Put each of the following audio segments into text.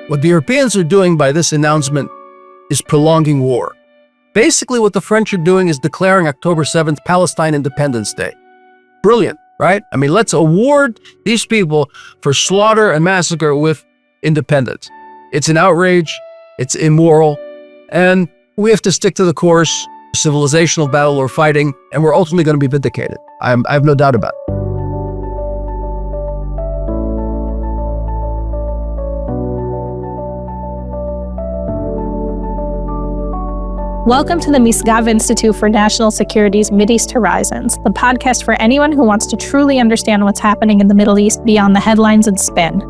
What the Europeans are doing by this announcement is prolonging war. Basically, what the French are doing is declaring October 7th Palestine Independence Day. Brilliant, right? I mean, let's award these people for slaughter and massacre with independence. It's an outrage, it's immoral, and we have to stick to the course, civilizational battle we're fighting, and we're ultimately going to be vindicated. I have no doubt about it. Welcome to the Misgav Institute for National Security's Mideast Horizons, the podcast for anyone who wants to truly understand what's happening in the Middle East beyond the headlines and spin.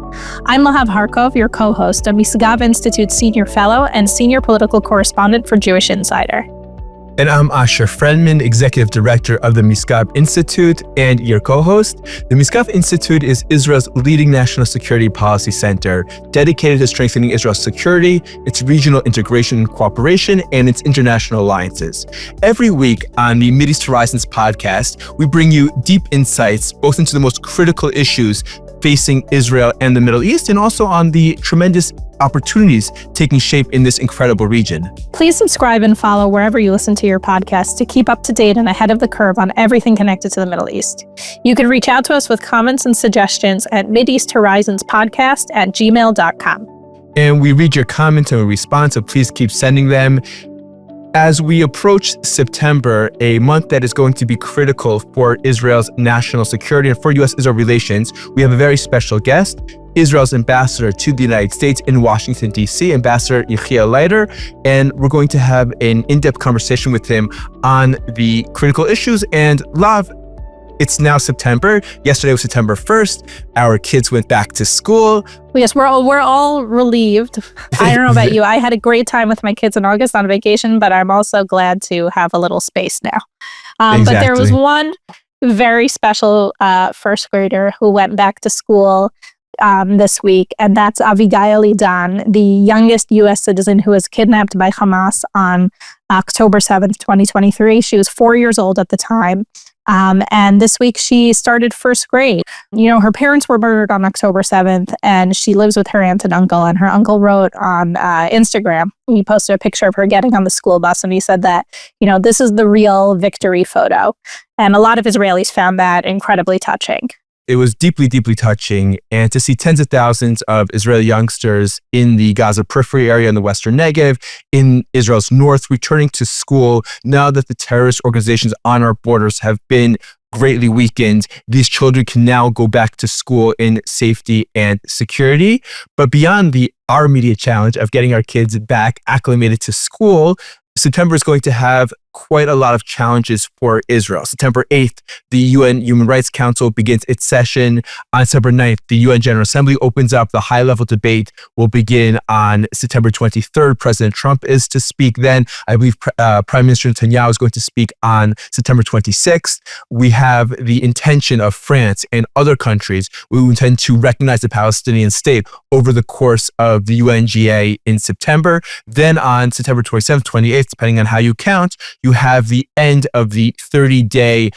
I'm Lahav Harkov, your co-host, a Misgav Institute Senior Fellow and Senior Political Correspondent for Jewish Insider. And I'm Asher Friedman, Executive Director of the Misgav Institute and your co-host. The Misgav Institute is Israel's leading national security policy center, dedicated to strengthening Israel's security, its regional integration and cooperation, and its international alliances. Every week on the Mideast Horizons podcast, we bring you deep insights, both into the most critical issues facing Israel and the Middle East, and also on the tremendous opportunities taking shape in this incredible region. Please subscribe and follow wherever you listen to your podcast to keep up to date and ahead of the curve on everything connected to the Middle East. You can reach out to us with comments and suggestions at mideasthorizonspodcast@gmail.com. And we read your comments and we respond, so please keep sending them. As we approach September, a month that is going to be critical for Israel's national security and for U.S. Israel relations, we have a very special guest, Israel's ambassador to the United States in Washington, D.C., Ambassador Yechiel Leiter, and we're going to have an in-depth conversation with him on the critical issues. And Lav, it's now September. Yesterday was September 1st. Our kids went back to school. Yes, we're all relieved. I don't know about you. I had a great time with my kids in August on vacation, but I'm also glad to have a little space now. Exactly. But there was one very special first grader who went back to school this week, and that's Avigail Idan, the youngest U.S. citizen who was kidnapped by Hamas on October 7th, 2023. She was 4 years old at the time. And this week she started first grade. You know, her parents were murdered on October 7th, and she lives with her aunt and uncle. And her uncle wrote on Instagram, he posted a picture of her getting on the school bus, and he said that, you know, this is the real victory photo. And a lot of Israelis found that incredibly touching. It was deeply, deeply touching. And to see tens of thousands of Israeli youngsters in the Gaza periphery area in the Western Negev, in Israel's north, returning to school, now that the terrorist organizations on our borders have been greatly weakened, these children can now go back to school in safety and security. But beyond our immediate challenge of getting our kids back acclimated to school, September is going to have quite a lot of challenges for Israel. September 8th, the UN Human Rights Council begins its session. On September 9th, the UN General Assembly opens up. The high-level debate will begin on September 23rd. President Trump is to speak then. I believe Prime Minister Netanyahu is going to speak on September 26th. We have the intention of France and other countries who intend to recognize the Palestinian state over the course of the UNGA in September. Then on September 27th, 28th, depending on how you count, you have the end of the 30-day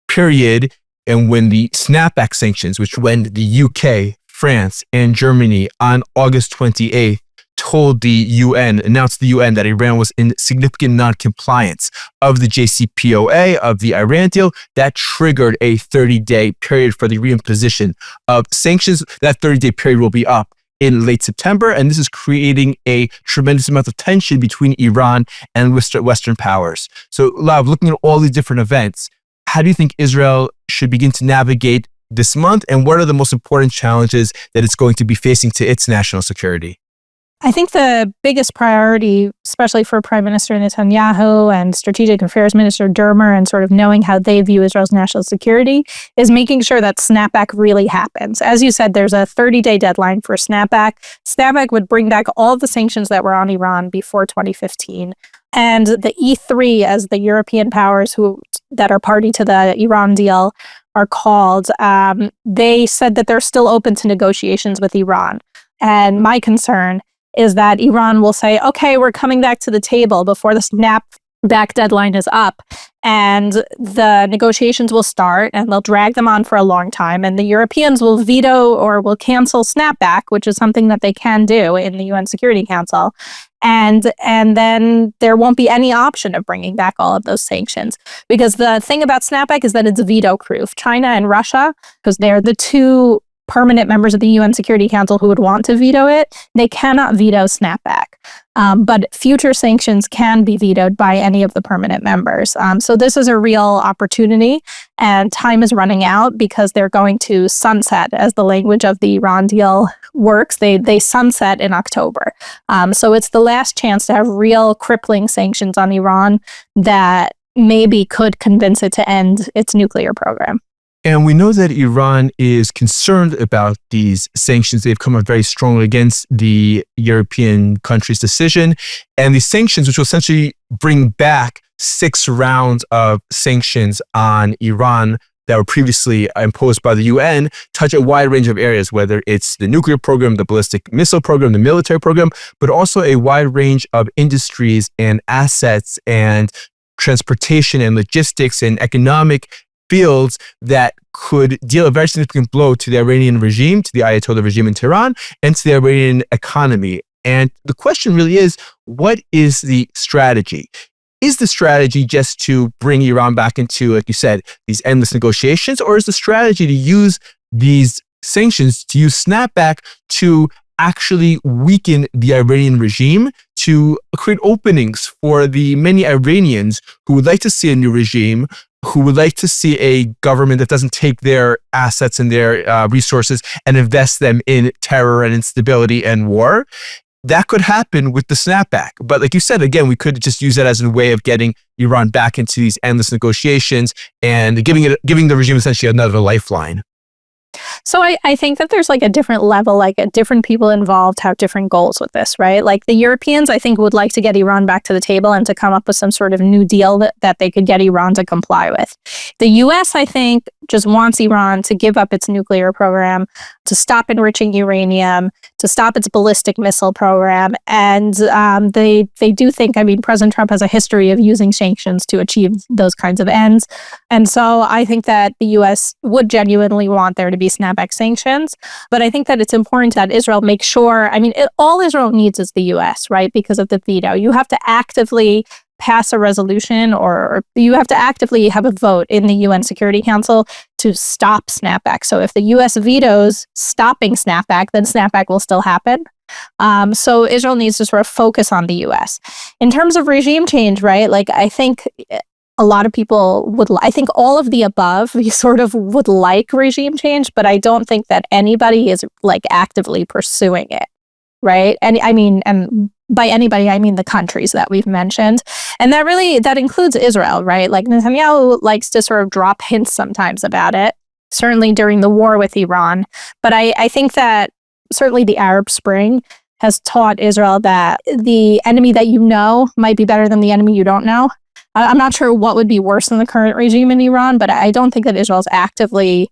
period, and when the Snapback sanctions, which when the UK, France, and Germany on August 28th announced the UN that Iran was in significant non-compliance of the JCPOA, of the Iran deal, that triggered a 30-day period for the reimposition of sanctions. That 30-day period will be up in late September, and this is creating a tremendous amount of tension between Iran and Western powers. So, Lav, looking at all these different events, how do you think Israel should begin to navigate this month, and what are the most important challenges that it's going to be facing to its national security? I think the biggest priority, especially for Prime Minister Netanyahu and Strategic Affairs Minister Dermer, and sort of knowing how they view Israel's national security, is making sure that Snapback really happens. As you said, there's a 30-day deadline for Snapback. Snapback would bring back all the sanctions that were on Iran before 2015. And the E3, as the European powers that are party to the Iran deal are called, they said that they're still open to negotiations with Iran. And my concern is that Iran will say, okay, we're coming back to the table before the snapback deadline is up. and the negotiations will start and they'll drag them on for a long time. And the Europeans will veto or will cancel Snapback, which is something that they can do in the UN Security Council. And then there won't be any option of bringing back all of those sanctions. Because the thing about Snapback is that it's veto-proof. China and Russia, because they're the two permanent members of the UN Security Council who would want to veto it, they cannot veto Snapback. But future sanctions can be vetoed by any of the permanent members. So this is a real opportunity, and time is running out because they're going to sunset, as the language of the Iran deal works. They sunset in October. So it's the last chance to have real crippling sanctions on Iran that maybe could convince it to end its nuclear program. And we know that Iran is concerned about these sanctions. They've come out very strongly against the European country's decision. And these sanctions, which will essentially bring back 6 rounds of sanctions on Iran that were previously imposed by the UN, touch a wide range of areas, whether it's the nuclear program, the ballistic missile program, the military program, but also a wide range of industries and assets and transportation and logistics and economic fields that could deal a very significant blow to the Iranian regime, to the Ayatollah regime in Tehran, and to the Iranian economy. And the question really is, what is the strategy? Is the strategy just to bring Iran back into, like you said, these endless negotiations, or is the strategy to use these sanctions, to use Snapback to actually weaken the Iranian regime, to create openings for the many Iranians who would like to see a new regime, who would like to see a government that doesn't take their assets and their resources and invest them in terror and instability and war? That could happen with the Snapback. But like you said, again, we could just use that as a way of getting Iran back into these endless negotiations and giving the regime essentially another lifeline. So I think that there's like a different level, like different people involved have different goals with this, right? Like the Europeans, I think, would like to get Iran back to the table and to come up with some sort of new deal that they could get Iran to comply with. The U.S., I think, just wants Iran to give up its nuclear program, to stop enriching uranium, to stop its ballistic missile program. And they do think, I mean, President Trump has a history of using sanctions to achieve those kinds of ends. And so I think that the U.S. would genuinely want there to be snapback sanctions. But I think that it's important that Israel make sure, I mean, all Israel needs is the U.S., right? Because of the veto. You have to actively pass a resolution, or you have to actively have a vote in the UN Security Council to stop snapback. So if the US vetoes stopping snapback, then snapback will still happen. So Israel needs to sort of focus on the US. In terms of regime change, right? Like, I think a lot of people I think all of the above, we sort of would like regime change, but I don't think that anybody is like actively pursuing it, right? And I mean, and by anybody, I mean the countries that we've mentioned. And that includes Israel, right? Like Netanyahu likes to sort of drop hints sometimes about it, certainly during the war with Iran. But I think that certainly the Arab Spring has taught Israel that the enemy that you know might be better than the enemy you don't know. I'm not sure what would be worse than the current regime in Iran, but I don't think that Israel's actively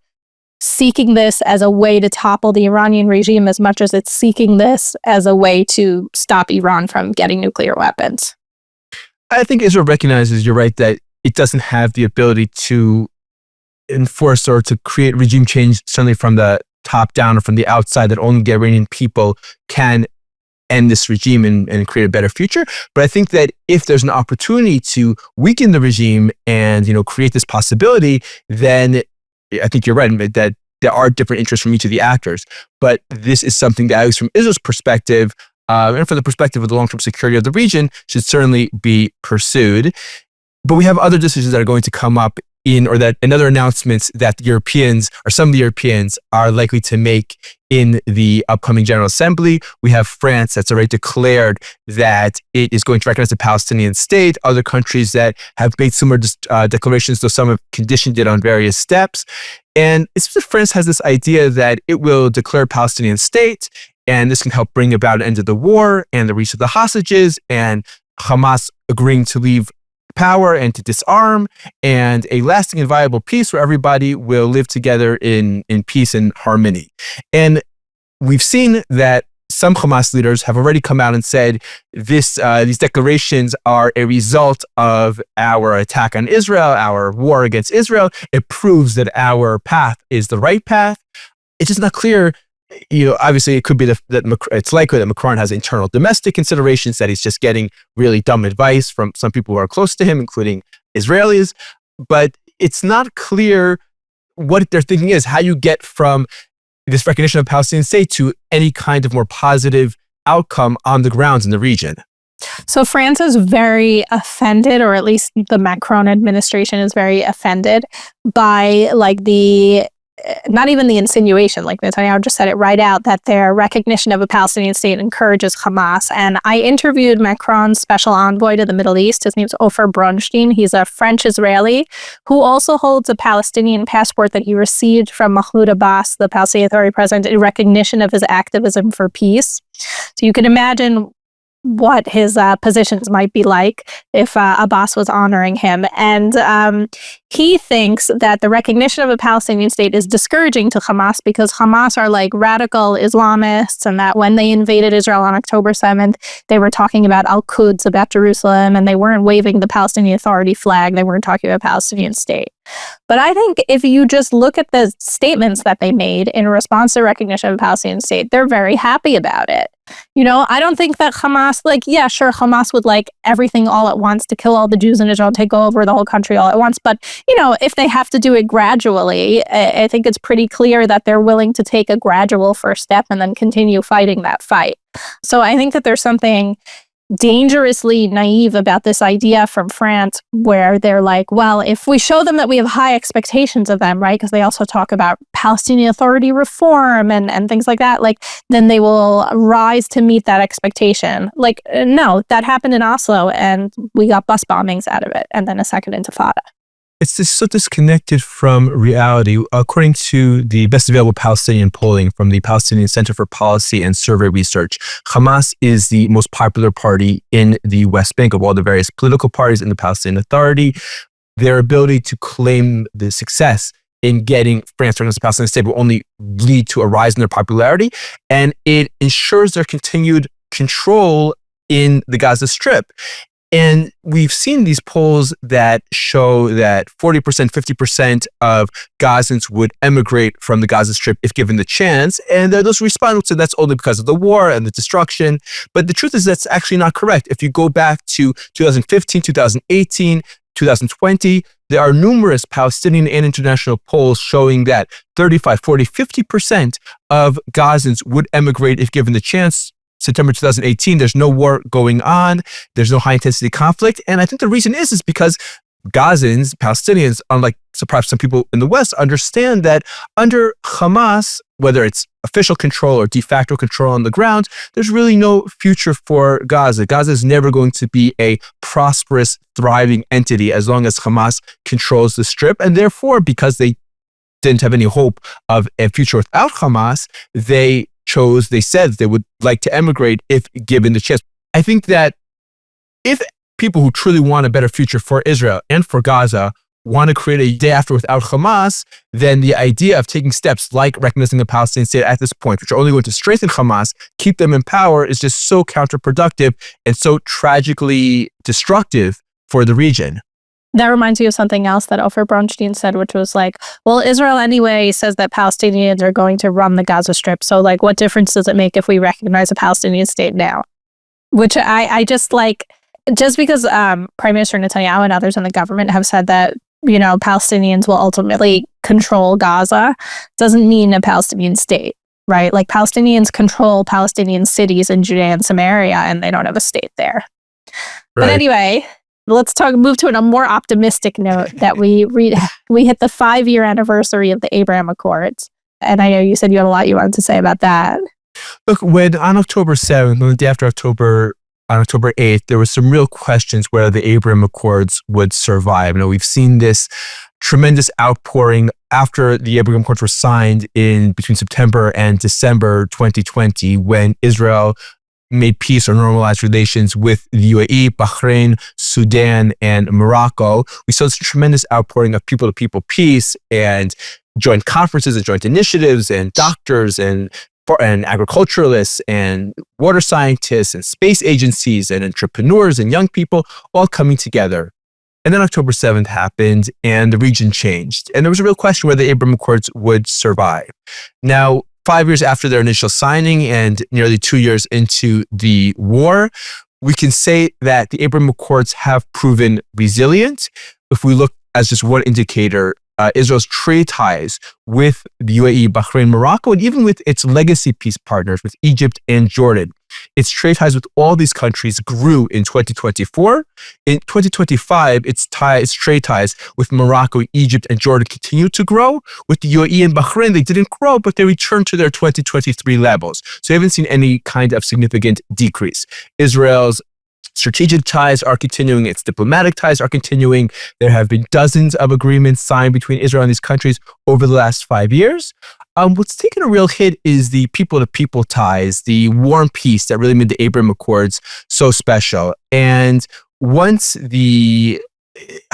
seeking this as a way to topple the Iranian regime as much as it's seeking this as a way to stop Iran from getting nuclear weapons. I think Israel recognizes, you're right, that it doesn't have the ability to enforce or to create regime change, certainly from the top down or from the outside, that only the Iranian people can end this regime and create a better future. But I think that if there's an opportunity to weaken the regime and, create this possibility, then I think you're right that there are different interests from each of the actors. But this is something that, at least from Israel's perspective, and from the perspective of the long-term security of the region, should certainly be pursued. But we have other decisions that are going to come up and other announcements that the Europeans, or some of the Europeans, are likely to make in the upcoming General Assembly. We have France that's already declared that it is going to recognize the Palestinian state. Other countries that have made similar declarations, though some have conditioned it on various steps. And it's just France has this idea that it will declare a Palestinian state, and this can help bring about an end to the war and the release of the hostages, and Hamas agreeing to leave power and to disarm, and a lasting and viable peace where everybody will live together in peace and harmony. And we've seen that some Hamas leaders have already come out and said these declarations are a result of our attack on Israel, our war against Israel. It proves that our path is the right path. It's just not clear. Obviously, it could be that it's likely that Macron has internal domestic considerations, that he's just getting really dumb advice from some people who are close to him, including Israelis. But it's not clear what their thinking is, how you get from this recognition of Palestinian state to any kind of more positive outcome on the grounds in the region. So France is very offended, or at least the Macron administration is very offended by not even the insinuation, like Netanyahu just said it right out, that their recognition of a Palestinian state encourages Hamas. And I interviewed Macron's special envoy to the Middle East. His name's Ofer Bronstein. He's a French Israeli who also holds a Palestinian passport that he received from Mahmoud Abbas, the Palestinian Authority president, in recognition of his activism for peace. So you can imagine what his positions might be like if Abbas was honoring him. And he thinks that the recognition of a Palestinian state is discouraging to Hamas because Hamas are like radical Islamists, and that when they invaded Israel on October 7th, they were talking about Al-Quds, about Jerusalem, and they weren't waving the Palestinian Authority flag. They weren't talking about a Palestinian state. But I think if you just look at the statements that they made in response to recognition of a Palestinian state, they're very happy about it. I don't think that Hamas, Hamas would like everything all at once to kill all the Jews in Israel, take over the whole country all at once. But, if they have to do it gradually, I think it's pretty clear that they're willing to take a gradual first step and then continue fighting that fight. So I think that there's something dangerously naive about this idea from France where they're like, well, if we show them that we have high expectations of them, right? Because they also talk about Palestinian Authority reform and things like that, then they will rise to meet that expectation. No, that happened in Oslo and we got bus bombings out of it and then a second intifada. It's just so disconnected from reality. According to the best available Palestinian polling from the Palestinian Center for Policy and Survey Research, Hamas is the most popular party in the West Bank of all the various political parties in the Palestinian Authority. Their ability to claim the success in getting France to recognize the Palestinian state will only lead to a rise in their popularity, and it ensures their continued control in the Gaza Strip. And we've seen these polls that show that 40%, 50% of Gazans would emigrate from the Gaza Strip if given the chance. And those respondents said that's only because of the war and the destruction. But the truth is that's actually not correct. If you go back to 2015, 2018, 2020, there are numerous Palestinian and international polls showing that 35, 40, 50% of Gazans would emigrate if given the chance. September 2018, there's no war going on. There's no high-intensity conflict. And I think the reason is because Gazans, Palestinians, unlike perhaps some people in the West, understand that under Hamas, whether it's official control or de facto control on the ground, there's really no future for Gaza. Gaza is never going to be a prosperous, thriving entity as long as Hamas controls the Strip. And therefore, because they didn't have any hope of a future without Hamas, they said they would like to emigrate if given the chance. I think that if people who truly want a better future for Israel and for Gaza want to create a day after without Hamas, then the idea of taking steps like recognizing the Palestinian state at this point, which are only going to strengthen Hamas, keep them in power, is just so counterproductive and so tragically destructive for the region. That reminds me of something else that Ofer Bronstein said, which was well, Israel anyway says that Palestinians are going to run the Gaza Strip. So what difference does it make if we recognize a Palestinian state now? Which I just just because Prime Minister Netanyahu and others in the government have said that, Palestinians will ultimately control Gaza, doesn't mean a Palestinian state, right? Palestinians control Palestinian cities in Judea and Samaria, and they don't have a state there. Right. But anyway, let's move to a more optimistic note that we hit the 5-year anniversary of the Abraham Accords. And I know you said you had a lot you wanted to say about that. Look, on October 7th, on the day after on October 8th, there were some real questions whether the Abraham Accords would survive. We've seen this tremendous outpouring after the Abraham Accords were signed between September and December 2020, when Israel made peace or normalized relations with the UAE, Bahrain, Sudan, and Morocco. We saw this tremendous outpouring of people-to-people peace and joint conferences and joint initiatives and doctors and and agriculturalists and water scientists and space agencies and entrepreneurs and young people all coming together. And then October 7th happened and the region changed. And there was a real question whether the Abraham Accords would survive. Now, 5 years after their initial signing and nearly 2 years into the war, we can say that the Abraham Accords have proven resilient. If we look as just one indicator, Israel's trade ties with the UAE, Bahrain, Morocco, and even with its legacy peace partners, with Egypt and Jordan. Its trade ties with all these countries grew in 2024. In 2025, its trade ties with Morocco, Egypt, and Jordan continued to grow. With the UAE and Bahrain, they didn't grow, but they returned to their 2023 levels. So you haven't seen any kind of significant decrease. Israel's strategic ties are continuing. Its diplomatic ties are continuing. There have been dozens of agreements signed between Israel and these countries over the last 5 years. What's taken a real hit is the people-to-people ties, the warm peace that really made the Abraham Accords so special. And once the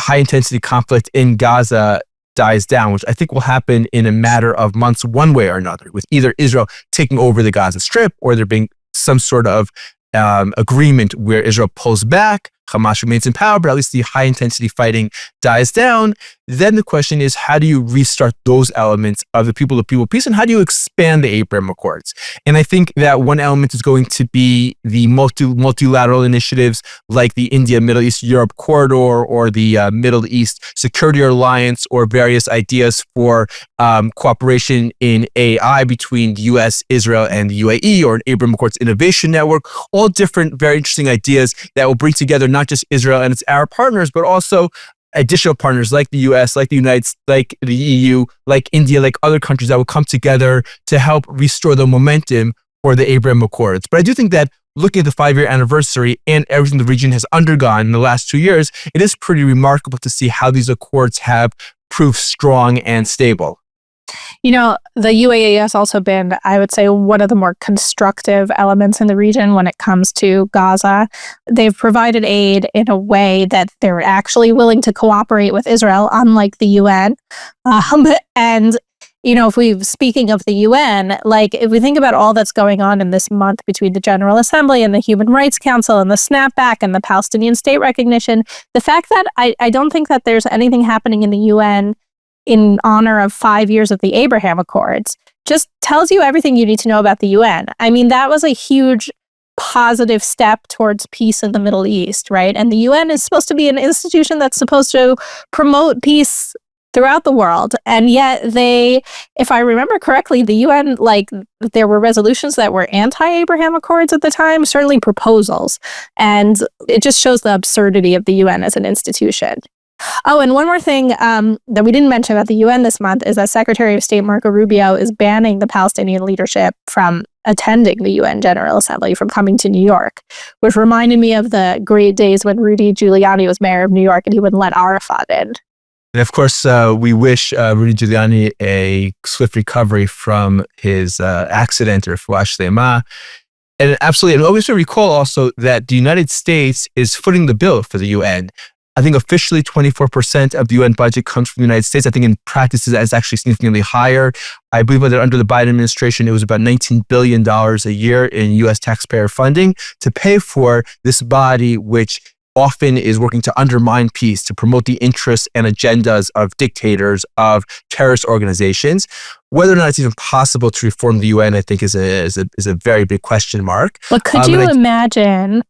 high-intensity conflict in Gaza dies down, which I think will happen in a matter of months one way or another, with either Israel taking over the Gaza Strip or there being some sort of agreement where Israel pulls back, Hamas remains in power, but at least the high-intensity fighting dies down, then the question is, how do you restart those elements of the people-to-people peace, and how do you expand the Abraham Accords? And I think that one element is going to be the multilateral initiatives like the India-Middle East-Europe corridor or the Middle East Security Alliance, or various ideas for cooperation in AI between the U.S., Israel, and the UAE, or an Abraham Accords Innovation Network, all different, very interesting ideas that will bring together not just Israel and its Arab partners, but also additional partners like the US, like the United States, like the EU, like India, like other countries that will come together to help restore the momentum for the Abraham Accords. But I do think that looking at the 5-year anniversary and everything the region has undergone in the last 2 years, it is pretty remarkable to see how these accords have proved strong and stable. You know, the UAE has also been, I would say, one of the more constructive elements in the region when it comes to Gaza. They've provided aid in a way that they're actually willing to cooperate with Israel, unlike the UN. And, you know, speaking of the UN, like if we think about all that's going on in this month between the General Assembly and the Human Rights Council and the Snapback and the Palestinian state recognition, the fact that I don't think that there's anything happening in the UN in honor of 5 years of the Abraham Accords just tells you everything you need to know about the UN. I mean, that was a huge positive step towards peace in the Middle East, right? And the UN is supposed to be an institution that's supposed to promote peace throughout the world. And yet if I remember correctly, the UN, like there were resolutions that were anti-Abraham Accords at the time, certainly proposals. And it just shows the absurdity of the UN as an institution. Oh, and one more thing that we didn't mention about the UN this month is that Secretary of State Marco Rubio is banning the Palestinian leadership from attending the UN General Assembly, from coming to New York, which reminded me of the great days when Rudy Giuliani was mayor of New York and he wouldn't let Arafat in. And of course, we wish Rudy Giuliani a swift recovery from his accident, or refuah shlema. And absolutely, and always to recall also that the United States is footing the bill for the UN. I think officially 24% of the UN budget comes from the United States. I think in practice it's actually significantly higher. I believe that under the Biden administration, it was about $19 billion a year in US taxpayer funding to pay for this body, which often is working to undermine peace, to promote the interests and agendas of dictators, of terrorist organizations. Whether or not it's even possible to reform the UN, I think is a very big question mark. But could you imagine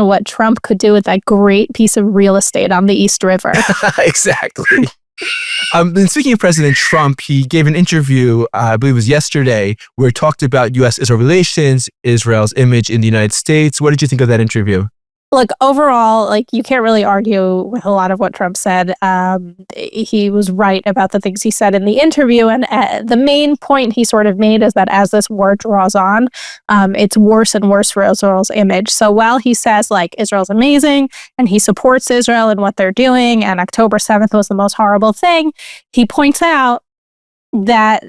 what Trump could do with that great piece of real estate on the East River? Exactly. And speaking of President Trump, he gave an interview, I believe it was yesterday, where he talked about U.S. Israel relations, Israel's image in the United States. What did you think of that interview? Look, overall, like you can't really argue with a lot of what Trump said. He was right about the things he said in the interview. And the main point he sort of made is that as this war draws on, it's worse and worse for Israel's image. So while he says like Israel's amazing and he supports Israel and what they're doing, and October 7th was the most horrible thing, he points out that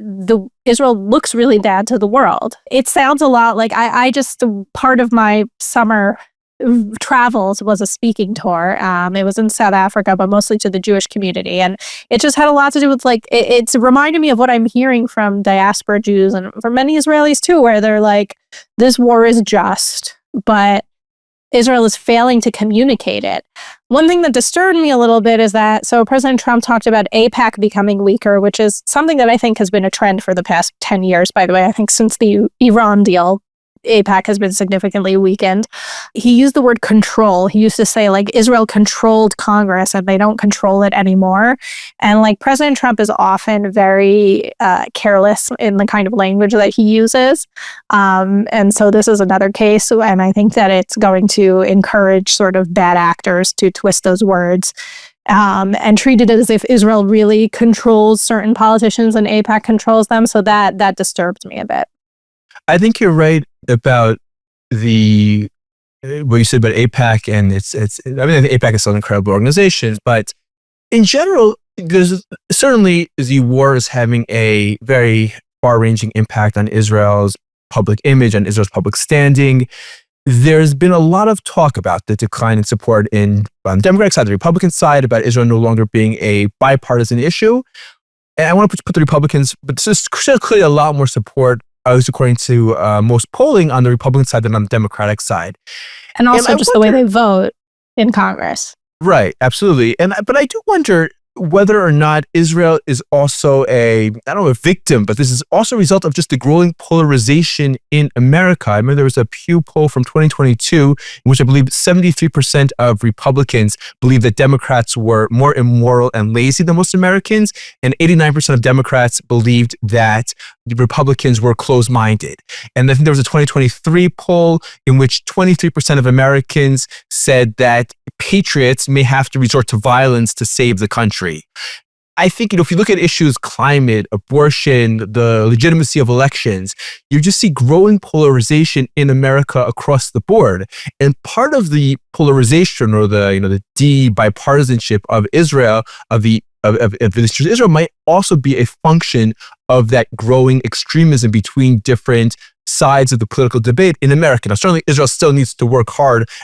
Israel looks really bad to the world. It sounds a lot like I just, part of my summer travels was a speaking tour. It was in South Africa, but mostly to the Jewish community. And it just had a lot to do with it's reminded me of what I'm hearing from diaspora Jews and from many Israelis too, where they're like, this war is just, but Israel is failing to communicate it. One thing that disturbed me a little bit is that, so President Trump talked about AIPAC becoming weaker, which is something that I think has been a trend for the past 10 years, by the way. I think since the Iran deal, AIPAC has been significantly weakened. He used the word control. He used to say Israel controlled Congress and they don't control it anymore. And President Trump is often very careless in the kind of language that he uses. And so this is another case. And I think that it's going to encourage sort of bad actors to twist those words and treat it as if Israel really controls certain politicians and AIPAC controls them. So that disturbed me a bit. I think you're right about what you said about AIPAC, and I think AIPAC is still an incredible organization, but in general, there's certainly the war is having a very far-ranging impact on Israel's public image and Israel's public standing. There's been a lot of talk about the decline in support on the Democratic side, the Republican side, about Israel no longer being a bipartisan issue. And I want to put the Republicans, but there's clearly a lot more support, at least according to most polling, on the Republican side than on the Democratic side. And also just the way they vote in Congress. Right, absolutely. But I do wonder whether or not Israel is also a victim, but this is also a result of just the growing polarization in America. I remember there was a Pew poll from 2022 in which I believe 73% of Republicans believe that Democrats were more immoral and lazy than most Americans, and 89% of Democrats believed that the Republicans were closed-minded. And I think there was a 2023 poll in which 23% of Americans said that patriots may have to resort to violence to save the country. I think, if you look at issues, climate, abortion, the legitimacy of elections, you just see growing polarization in America across the board. And part of the polarization, or the de-bipartisanship of Israel, of Israel, might also be a function of that growing extremism between different sides of the political debate in America. Now, certainly Israel still needs to work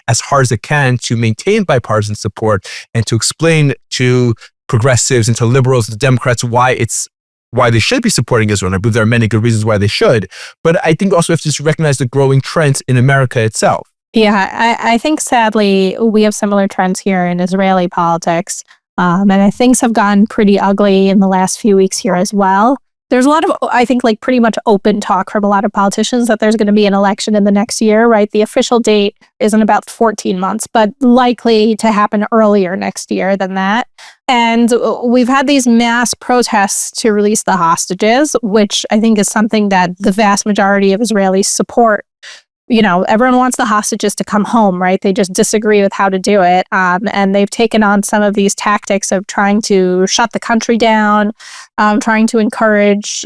as hard as it can to maintain bipartisan support and to explain to progressives and to liberals and to Democrats why they should be supporting Israel. And I believe there are many good reasons why they should. But I think also we have to just recognize the growing trends in America itself. Yeah, I think sadly we have similar trends here in Israeli politics. And things have gotten pretty ugly in the last few weeks here as well. There's a lot of, I think, pretty much open talk from a lot of politicians that there's going to be an election in the next year, right? The official date is in about 14 months, but likely to happen earlier next year than that. And we've had these mass protests to release the hostages, which I think is something that the vast majority of Israelis support. Everyone wants the hostages to come home, right? They just disagree with how to do it. And they've taken on some of these tactics of trying to shut the country down, trying to encourage,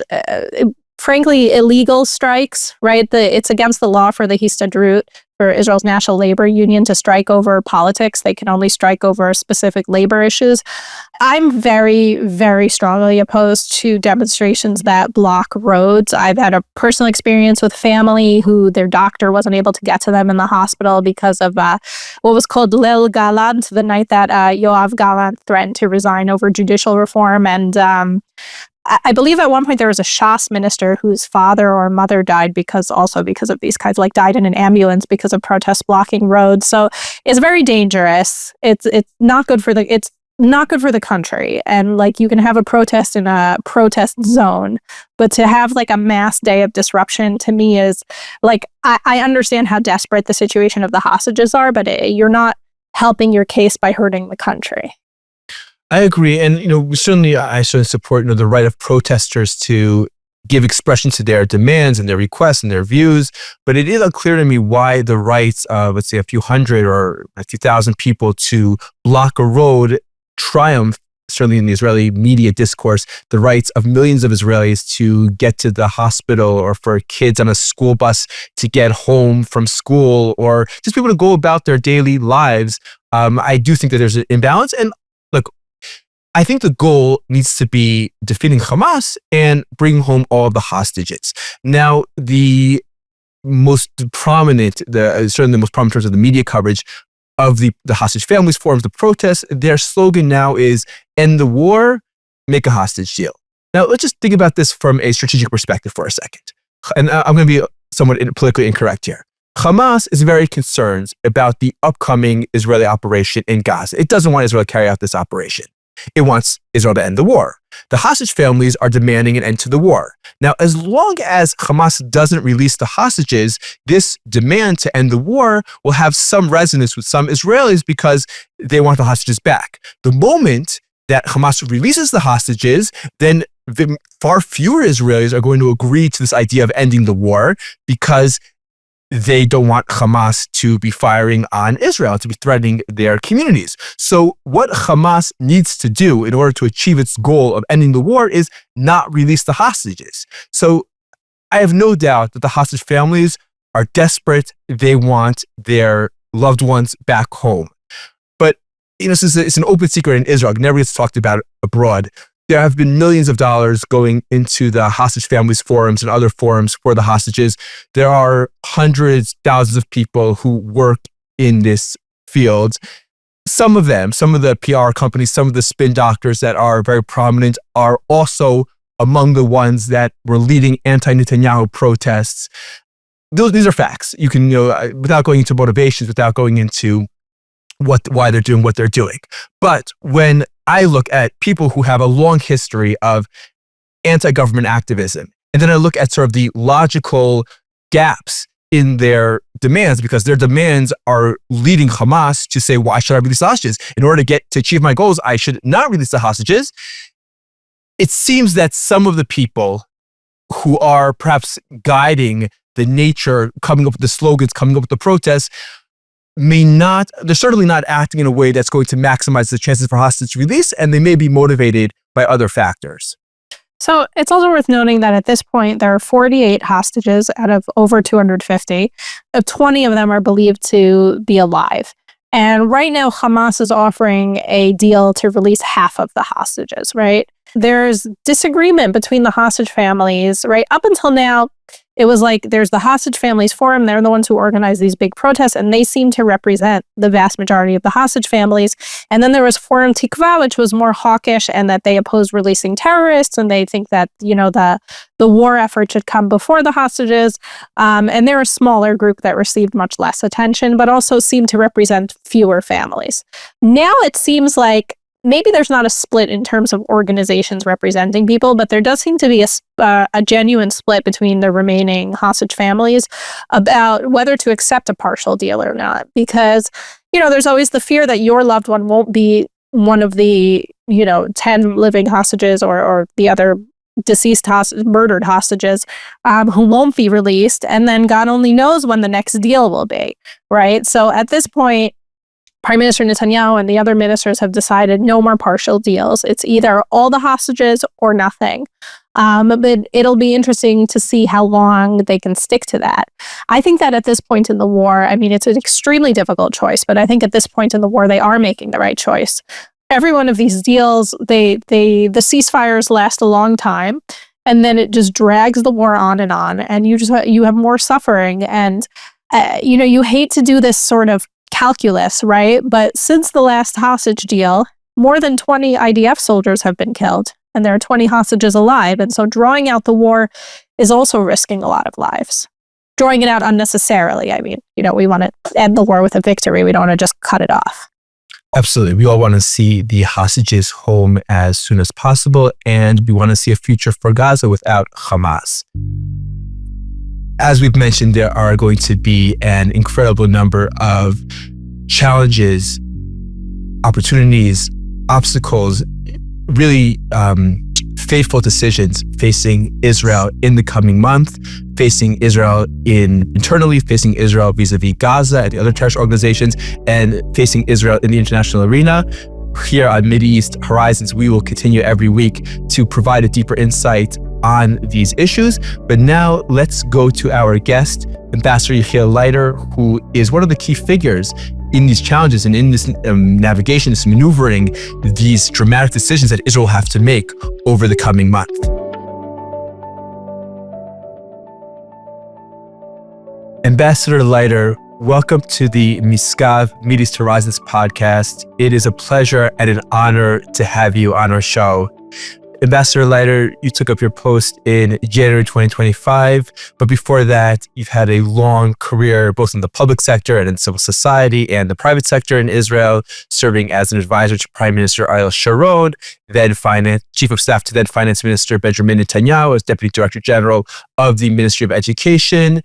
frankly, illegal strikes, right? It's against the law for the Histadrut, for Israel's National Labor Union, to strike over politics. They can only strike over specific labor issues. I'm very, very strongly opposed to demonstrations that block roads. I've had a personal experience with family who their doctor wasn't able to get to them in the hospital because of what was called Lil Galant, the night that Yoav Gallant threatened to resign over judicial reform. And I believe at one point there was a Shas minister whose father or mother died because of these kinds, died in an ambulance because of protests blocking roads. So it's very dangerous. It's not good for the country. And you can have a protest in a protest zone, but to have a mass day of disruption, to me, is I understand how desperate the situation of the hostages are, but you're not helping your case by hurting the country. I agree. And, I certainly support, the right of protesters to give expression to their demands and their requests and their views. But it is unclear to me why the rights of, let's say, a few hundred or a few thousand people to block a road triumph, certainly in the Israeli media discourse, the rights of millions of Israelis to get to the hospital, or for kids on a school bus to get home from school, or just people to go about their daily lives. I do think that there's an imbalance. And look, I think the goal needs to be defeating Hamas and bringing home all of the hostages. Now, the most prominent, certainly the most prominent in terms of the media coverage of the hostage families forums, the protests. Their slogan now is end the war, make a hostage deal. Now, let's just think about this from a strategic perspective for a second. And I'm going to be somewhat politically incorrect here. Hamas is very concerned about the upcoming Israeli operation in Gaza. It doesn't want Israel to carry out this operation. It wants Israel to end the war. The hostage families are demanding an end to the war. Now, as long as Hamas doesn't release the hostages, this demand to end the war will have some resonance with some Israelis because they want the hostages back. The moment that Hamas releases the hostages, then far fewer Israelis are going to agree to this idea of ending the war because they don't want Hamas to be firing on Israel, to be threatening their communities. So what Hamas needs to do in order to achieve its goal of ending the war is not release the hostages. So I have no doubt that the hostage families are desperate. They want their loved ones back home. But it's an open secret in Israel. It never gets talked about abroad. There have been millions of dollars going into the hostage families forums and other forums for the hostages. There are hundreds, thousands of people who work in this field. Some of the PR companies, some of the spin doctors that are very prominent are also among the ones that were leading anti-Netanyahu protests. These are facts. You can, without going into motivations, without going into why they're doing what they're doing. But when I look at people who have a long history of anti-government activism, and then I look at sort of the logical gaps in their demands, because their demands are leading Hamas to say, why should I release the hostages? In order to achieve my goals, I should not release the hostages. It seems that some of the people who are perhaps guiding the nature, coming up with the slogans, coming up with the protests, they're certainly not acting in a way that's going to maximize the chances for hostage release, and they may be motivated by other factors. So it's also worth noting that at this point, there are 48 hostages out of over 250. 20 of them are believed to be alive. And right now, Hamas is offering a deal to release half of the hostages, right? There's disagreement between the hostage families, right? Up until now, it was like there's the hostage families forum. They're the ones who organize these big protests, and they seem to represent the vast majority of the hostage families. And then there was Forum Tikva, which was more hawkish, and that they oppose releasing terrorists, and they think that, the war effort should come before the hostages. And they're a smaller group that received much less attention, but also seemed to represent fewer families. Now it seems like maybe there's not a split in terms of organizations representing people, but there does seem to be a genuine split between the remaining hostage families about whether to accept a partial deal or not. Because, there's always the fear that your loved one won't be one of the, 10 living hostages or the other deceased murdered hostages who won't be released. And then God only knows when the next deal will be, right? So at this point, Prime Minister Netanyahu and the other ministers have decided no more partial deals. It's either all the hostages or nothing. But it'll be interesting to see how long they can stick to that. I think that at this point in the war, it's an extremely difficult choice, but I think at this point in the war, they are making the right choice. Every one of these deals, the ceasefires last a long time, and then it just drags the war on, and you have more suffering. And, you hate to do this sort of calculus, right? But since the last hostage deal, more than 20 IDF soldiers have been killed, and there are 20 hostages alive. And so drawing out the war is also risking a lot of lives. Drawing it out unnecessarily. We want to end the war with a victory. We don't want to just cut it off. Absolutely. We all want to see the hostages home as soon as possible, and we want to see a future for Gaza without Hamas. As we've mentioned, there are going to be an incredible number of challenges, opportunities, obstacles, really fateful decisions facing Israel in the coming month, facing Israel internally, facing Israel vis-a-vis Gaza and the other terrorist organizations, and facing Israel in the international arena. Here on Mideast Horizons, we will continue every week to provide a deeper insight on these issues. But now let's go to our guest, Ambassador Yechiel Leiter, who is one of the key figures in these challenges and in this navigation, this maneuvering, these dramatic decisions that Israel will have to make over the coming month. Ambassador Leiter, welcome to the Miskav Middle East Horizons podcast. It is a pleasure and an honor to have you on our show. Ambassador Leiter, you took up your post in January 2025, but before that, you've had a long career both in the public sector and in civil society and the private sector in Israel, serving as an advisor to Prime Minister Ariel Sharon, then Chief of Staff to then Finance Minister Benjamin Netanyahu as Deputy Director General of the Ministry of Education.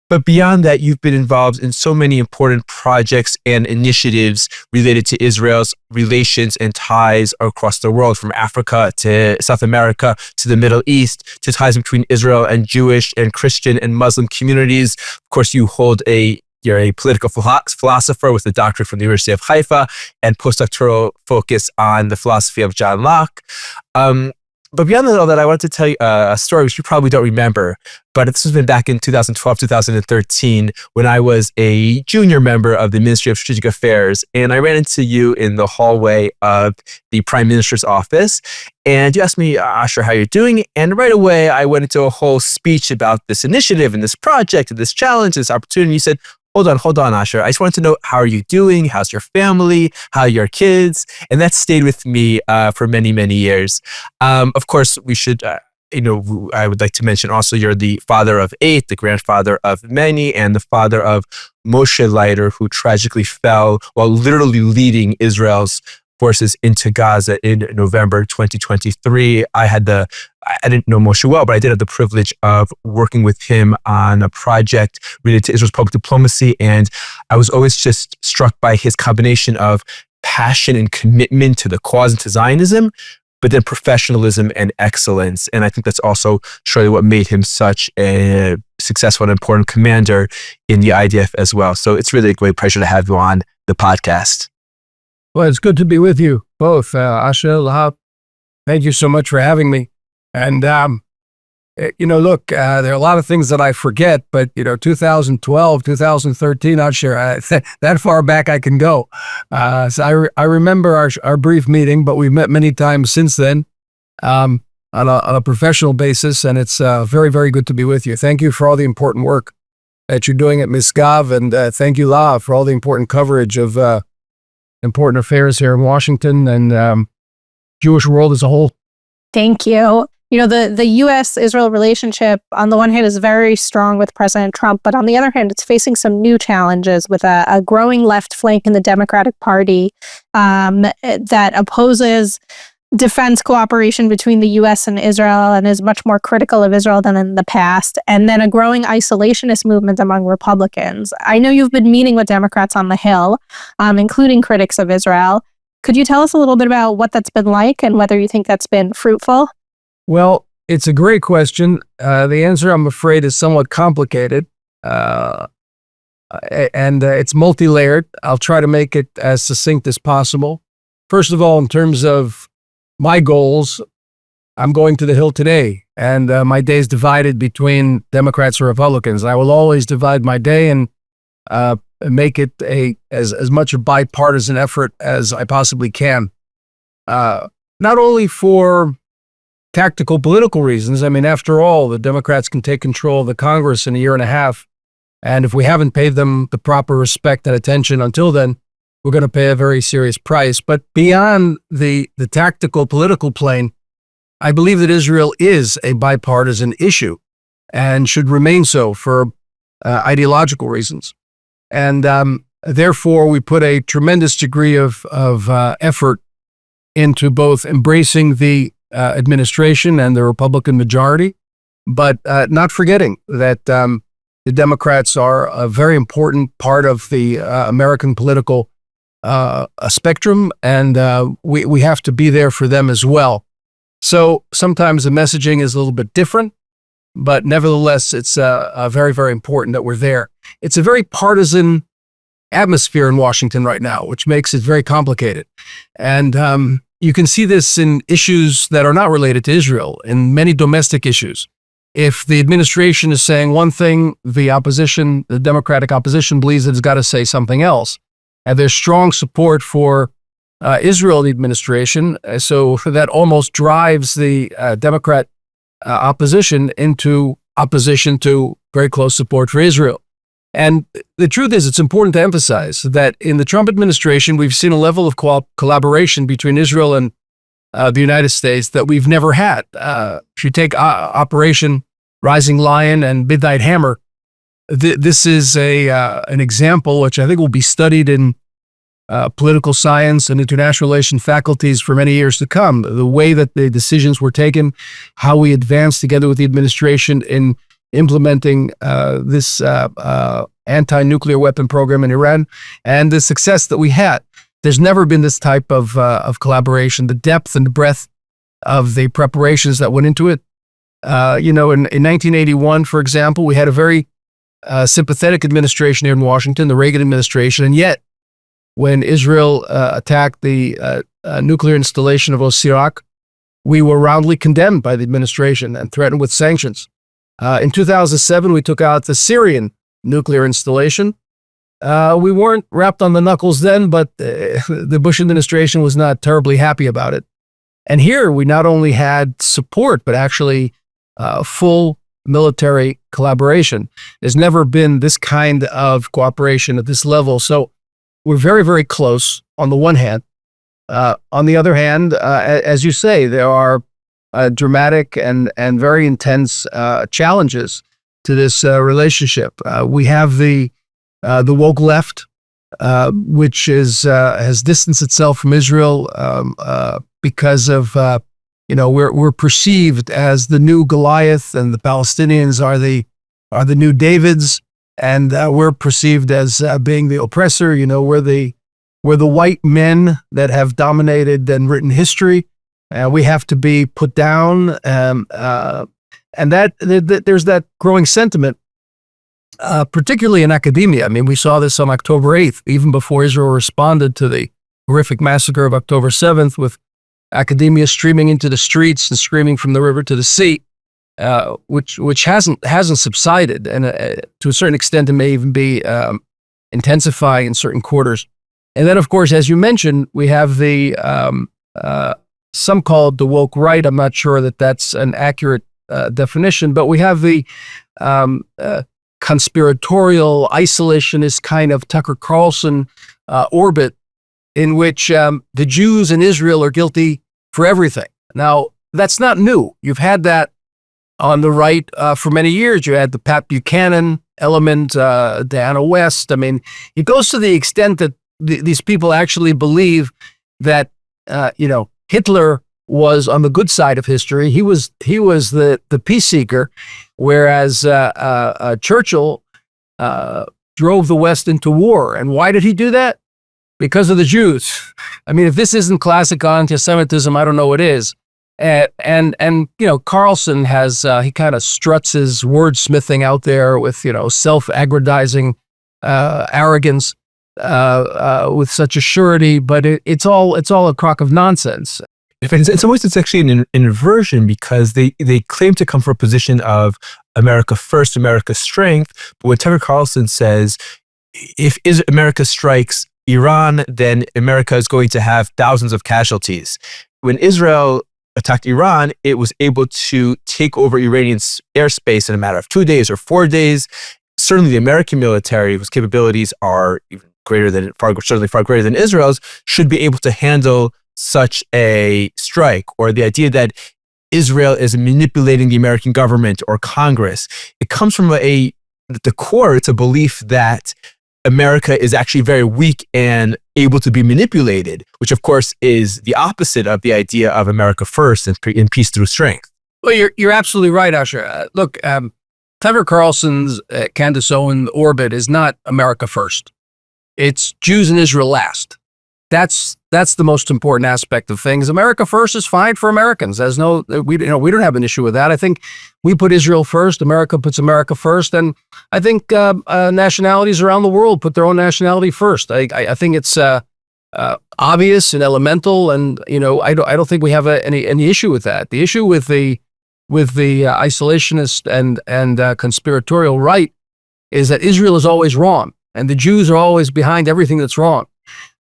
But beyond that, you've been involved in so many important projects and initiatives related to Israel's relations and ties across the world, from Africa to South America to the Middle East, to ties between Israel and Jewish and Christian and Muslim communities. Of course, you're a political philosopher with a doctorate from the University of Haifa and postdoctoral focus on the philosophy of John Locke. But beyond all that, I wanted to tell you a story which you probably don't remember, but this has been back in 2012, 2013, when I was a junior member of the Ministry of Strategic Affairs, and I ran into you in the hallway of the Prime Minister's office, and you asked me, Asher, how you're doing? And right away, I went into a whole speech about this initiative and this project and this challenge, this opportunity. You said, Hold on, Asher. I just wanted to know, how are you doing? How's your family? How are your kids? And that stayed with me for many, many years. Of course, we should, I would like to mention also you're the father of 8, the grandfather of many, and the father of Moshe Leiter, who tragically fell while literally leading Israel's forces into Gaza in November 2023. I didn't know Moshe well, but I did have the privilege of working with him on a project related to Israel's public diplomacy. And I was always just struck by his combination of passion and commitment to the cause and to Zionism, but then professionalism and excellence. And I think that's also surely what made him such a successful and important commander in the IDF as well. So it's really a great pleasure to have you on the podcast. Well, it's good to be with you both, Asher, Lahav. Thank you so much for having me. And, look, there are a lot of things that I forget, but, 2012, 2013, not sure. That far back I can go. So I remember our brief meeting, but we've met many times since then on a professional basis, and it's very, very good to be with you. Thank you for all the important work that you're doing at Miskav, and thank you, Lahav, for all the important coverage of important affairs here in Washington and Jewish world as a whole. Thank you. The U.S. Israel relationship, on the one hand, is very strong with President Trump, but on the other hand, it's facing some new challenges with a growing left flank in the Democratic Party that opposes defense cooperation between the U.S. and Israel and is much more critical of Israel than in the past, and then a growing isolationist movement among Republicans. I know you've been meeting with Democrats on the Hill, including critics of Israel. Could you tell us a little bit about what that's been like and whether you think that's been fruitful? Well, it's a great question. The answer, I'm afraid, is somewhat complicated, and it's multi-layered. I'll try to make it as succinct as possible. First of all, in terms of my goals, I'm going to the Hill today, and my day is divided between Democrats and Republicans. I will always divide my day and make it as much a bipartisan effort as I possibly can. Not only for tactical political reasons. I mean, after all, the Democrats can take control of the Congress in a year and a half. And if we haven't paid them the proper respect and attention until then, we're going to pay a very serious price. But beyond the tactical political plane, I believe that Israel is a bipartisan issue and should remain so for ideological reasons. And therefore, we put a tremendous degree of effort into both embracing the administration and the Republican majority, but not forgetting that the Democrats are a very important part of the American political spectrum, and we have to be there for them as well. So sometimes the messaging is a little bit different, but nevertheless, it's very, very important that we're there. It's a very partisan atmosphere in Washington right now, which makes it very complicated. And you can see this in issues that are not related to Israel, in many domestic issues. If the administration is saying one thing, the opposition, the Democratic opposition, believes that it's got to say something else. And there's strong support for Israel in the administration, so that almost drives the Democrat opposition into opposition to very close support for Israel. And the truth is, it's important to emphasize that in the Trump administration, we've seen a level of collaboration between Israel and the United States that we've never had. If you take Operation Rising Lion and Midnight Hammer, this is an example which I think will be studied in political science and international relations faculties for many years to come. The way that the decisions were taken, how we advanced together with the administration in implementing this anti-nuclear weapon program in Iran, and the success that we had. There's never been this type of collaboration, the depth and the breadth of the preparations that went into it. In 1981, for example, we had a very sympathetic administration here in Washington, the Reagan administration, and yet when Israel attacked the nuclear installation of Osirak, we were roundly condemned by the administration and threatened with sanctions. In 2007, we took out the Syrian nuclear installation. We weren't wrapped on the knuckles then, but the Bush administration was not terribly happy about it. And here we not only had support, but actually full military collaboration. There's never been this kind of cooperation at this level. So we're very, very close on the one hand. On the other hand, as you say, there are dramatic and very intense challenges to this relationship. We have the woke left, which has distanced itself from Israel because of we're perceived as the new Goliath, and the Palestinians are the new Davids, and we're perceived as being the oppressor. We're the white men that have dominated and written history. We have to be put down, and there's that growing sentiment, particularly in academia. I mean, we saw this on October 8th, even before Israel responded to the horrific massacre of October 7th, with academia streaming into the streets and screaming from the river to the sea, which hasn't subsided, and to a certain extent, it may even be intensifying in certain quarters. And then, of course, as you mentioned, we have the some call it the woke right. I'm not sure that that's an accurate definition, but we have the conspiratorial, isolationist kind of Tucker Carlson orbit in which the Jews in Israel are guilty for everything. Now, that's not new. You've had that on the right for many years. You had the Pat Buchanan element, Diana West. I mean, it goes to the extent that these people actually believe that, Hitler was on the good side of history. He was the peace seeker, whereas Churchill drove the West into war. And why did he do that? Because of the Jews. I mean, if this isn't classic anti-Semitism, I don't know what is. And Carlson has he kind of struts his wordsmithing out there with self-aggrandizing arrogance. With such a surety, but it's all a crock of nonsense. In some ways, it's actually an inversion, because they claim to come from a position of America first, America's strength. But when Tucker Carlson says, if America strikes Iran, then America is going to have thousands of casualties. When Israel attacked Iran, it was able to take over Iranian airspace in a matter of 2 days or 4 days. Certainly the American military, whose capabilities are even certainly far greater than Israel's, should be able to handle such a strike, or the idea that Israel is manipulating the American government or Congress. It comes from the core, it's a belief that America is actually very weak and able to be manipulated, which of course is the opposite of the idea of America first and peace through strength. Well, you're absolutely right, Asher. Look, Tucker Carlson's Candace Owen orbit is not America first. It's Jews and Israel last. That's the most important aspect of things. America first is fine for Americans. We don't have an issue with that. I think we put Israel first. America puts America first, and I think nationalities around the world put their own nationality first. I think it's obvious and elemental, and I don't think we have any issue with that. The issue with the isolationist and conspiratorial right is that Israel is always wrong, and the Jews are always behind everything that's wrong.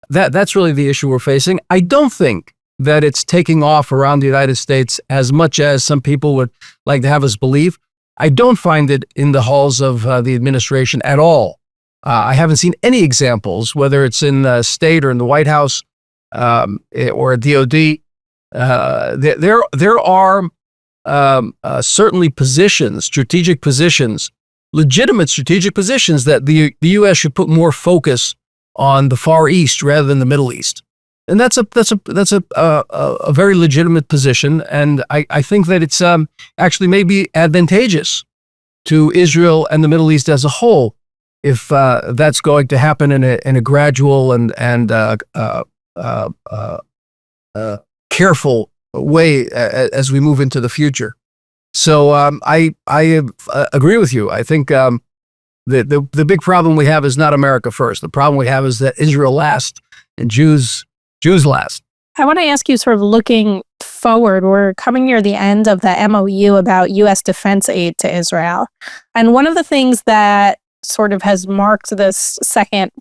That's really the issue we're facing. I don't think that it's taking off around the United States as much as some people would like to have us believe. I don't find it in the halls of the administration at all. I haven't seen any examples, whether it's in the state or in the White House or a DOD. There are certainly positions, strategic positions, legitimate strategic positions that the U.S. should put more focus on the Far East rather than the Middle East, and that's a very legitimate position. And I think that it's actually maybe advantageous to Israel and the Middle East as a whole if that's going to happen in a gradual and careful way as we move into the future. So I agree with you. I think the big problem we have is not America first. The problem we have is that Israel last and Jews last. I want to ask you, sort of looking forward, we're coming near the end of the MOU about U.S. defense aid to Israel. And one of the things that sort of has marked this second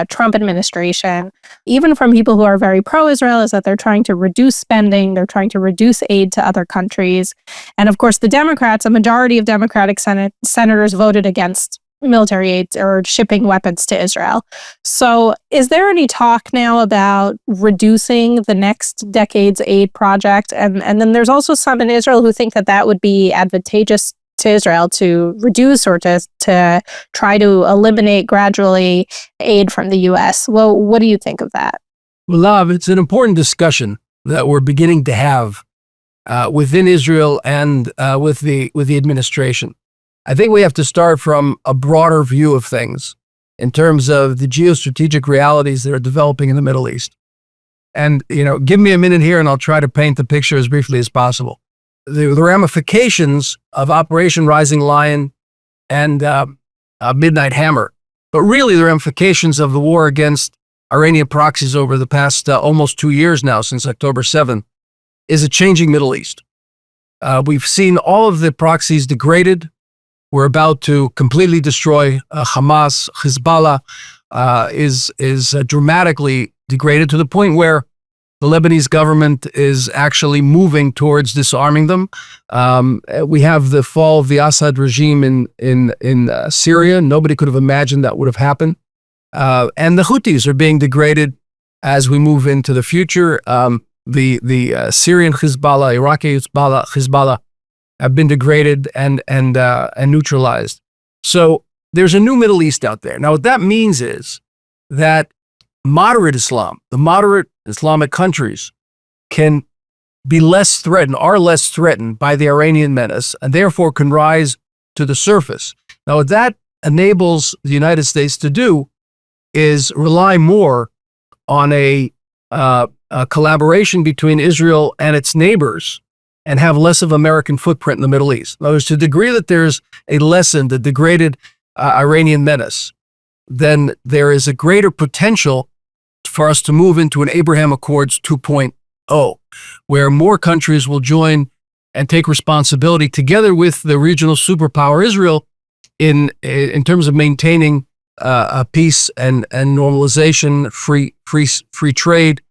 Trump administration, even from people who are very pro-Israel, is that they're trying to reduce spending, they're trying to reduce aid to other countries. And of course, the Democrats, a majority of Democratic senators voted against military aid or shipping weapons to Israel. So is there any talk now about reducing the next decade's aid project? And then there's also some in Israel who think that that would be advantageous to Israel to reduce or to try to eliminate gradually aid from the U.S. Well, what do you think of that? Well, Lahav, it's an important discussion that we're beginning to have within Israel and with the administration. I think we have to start from a broader view of things in terms of the geostrategic realities that are developing in the Middle East. And, give me a minute here and I'll try to paint the picture as briefly as possible. The ramifications of Operation Rising Lion and Midnight Hammer, but really the ramifications of the war against Iranian proxies over the past almost 2 years now, since October 7th, is a changing Middle East. We've seen all of the proxies degraded. We're about to completely destroy Hamas. Hezbollah is dramatically degraded to the point where the Lebanese government is actually moving towards disarming them. We have the fall of the Assad regime in Syria. Nobody could have imagined that would have happened. And the Houthis are being degraded as we move into the future. The Syrian Hezbollah, Iraqi Hezbollah have been degraded and neutralized. So there's a new Middle East out there. Now, what that means is that moderate Islam, the moderate Islamic countries, can be less threatened, are less threatened by the Iranian menace, and therefore can rise to the surface. Now, what that enables the United States to do is rely more on a collaboration between Israel and its neighbors and have less of American footprint in the Middle East. In other words, to the degree that there's a lessened, the degraded Iranian menace, then there is a greater potential for us to move into an Abraham Accords 2.0, where more countries will join and take responsibility together with the regional superpower Israel in terms of maintaining peace and normalization, free trade,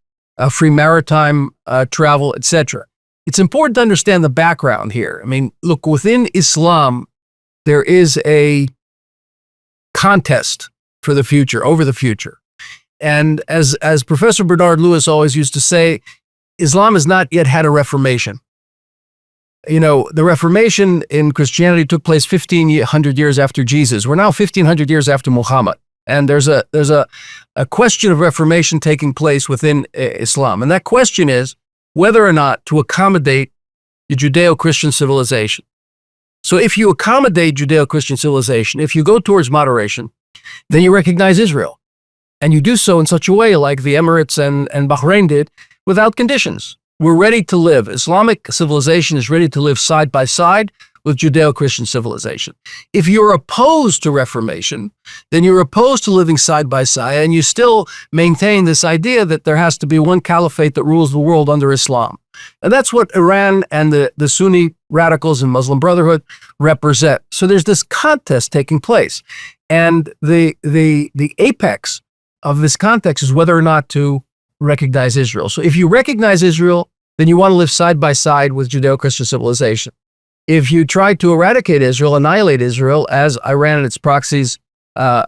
free maritime travel, etc. It's important to understand the background here. I mean, look, within Islam, there is a contest for the future, over the future. And as Professor Bernard Lewis always used to say, Islam has not yet had a reformation. The Reformation in Christianity took place 1,500 years after Jesus. We're now 1,500 years after Muhammad. And there's a question of reformation taking place within Islam. And that question is whether or not to accommodate the Judeo-Christian civilization. So if you accommodate Judeo-Christian civilization, if you go towards moderation, then you recognize Israel. And you do so in such a way like the Emirates and Bahrain did, without conditions. We're ready to live. Islamic civilization is ready to live side by side with Judeo-Christian civilization. If you're opposed to reformation, then you're opposed to living side by side, and you still maintain this idea that there has to be one caliphate that rules the world under Islam. And that's what Iran and the Sunni radicals and Muslim Brotherhood represent. So there's this contest taking place. And the apex of this context is whether or not to recognize Israel. So if you recognize Israel, then you want to live side by side with Judeo-Christian civilization. If you try to eradicate Israel, annihilate Israel, as Iran and its proxies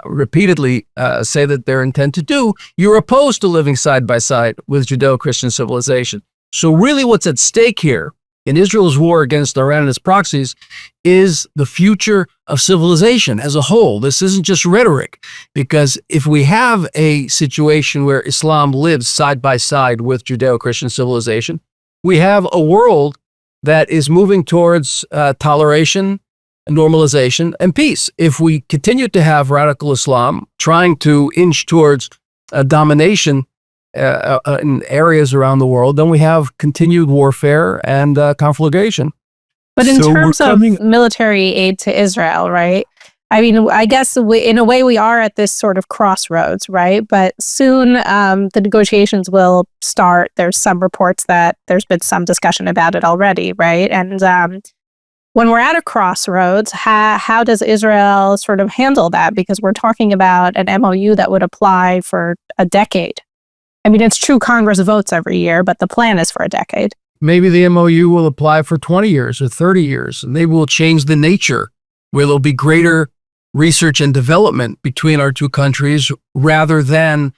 repeatedly say that their intent to do, you're opposed to living side by side with Judeo-Christian civilization. So really what's at stake here in Israel's war against Iran and its proxies is the future of civilization as a whole. This isn't just rhetoric, because if we have a situation where Islam lives side by side with Judeo-Christian civilization, we have a world that is moving towards toleration, normalization, and peace. If we continue to have radical Islam trying to inch towards domination in areas around the world, then we have continued warfare and conflagration. But in terms of military aid to Israel, right? I mean, I guess in a way we are at this sort of crossroads, right? But soon the negotiations will start. There's some reports that there's been some discussion about it already, right? And when we're at a crossroads, how does Israel sort of handle that? Because we're talking about an MOU that would apply for a decade. I mean, it's true Congress votes every year, but the plan is for a decade. Maybe the MOU will apply for 20 years or 30 years, and they will change the nature where there'll be greater research and development between our two countries rather than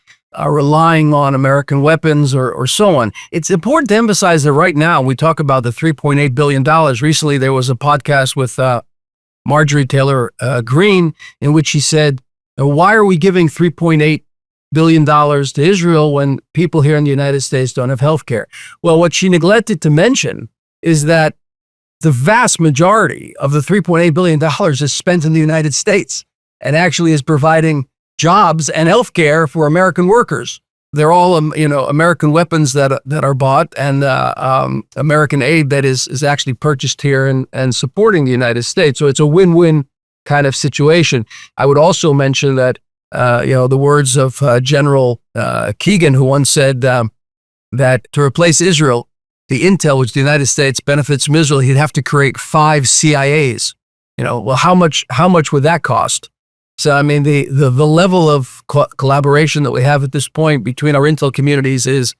relying on American weapons or so on. It's important to emphasize that right now we talk about the $3.8 billion. Recently, there was a podcast with Marjorie Taylor Greene in which she said, why are we giving $3.8 billion to Israel when people here in the United States don't have health care? Well, what she neglected to mention is that the vast majority of the $3.8 billion is spent in the United States and actually is providing jobs and health care for American workers. They're all, American weapons that are bought and American aid that is actually purchased here and supporting the United States. So it's a win-win kind of situation. I would also mention that the words of General Keegan, who once said that to replace Israel, the intel which the United States benefits from Israel, he'd have to create 5 CIAs. Well, how much would that cost? So, I mean, the level of collaboration that we have at this point between our intel communities is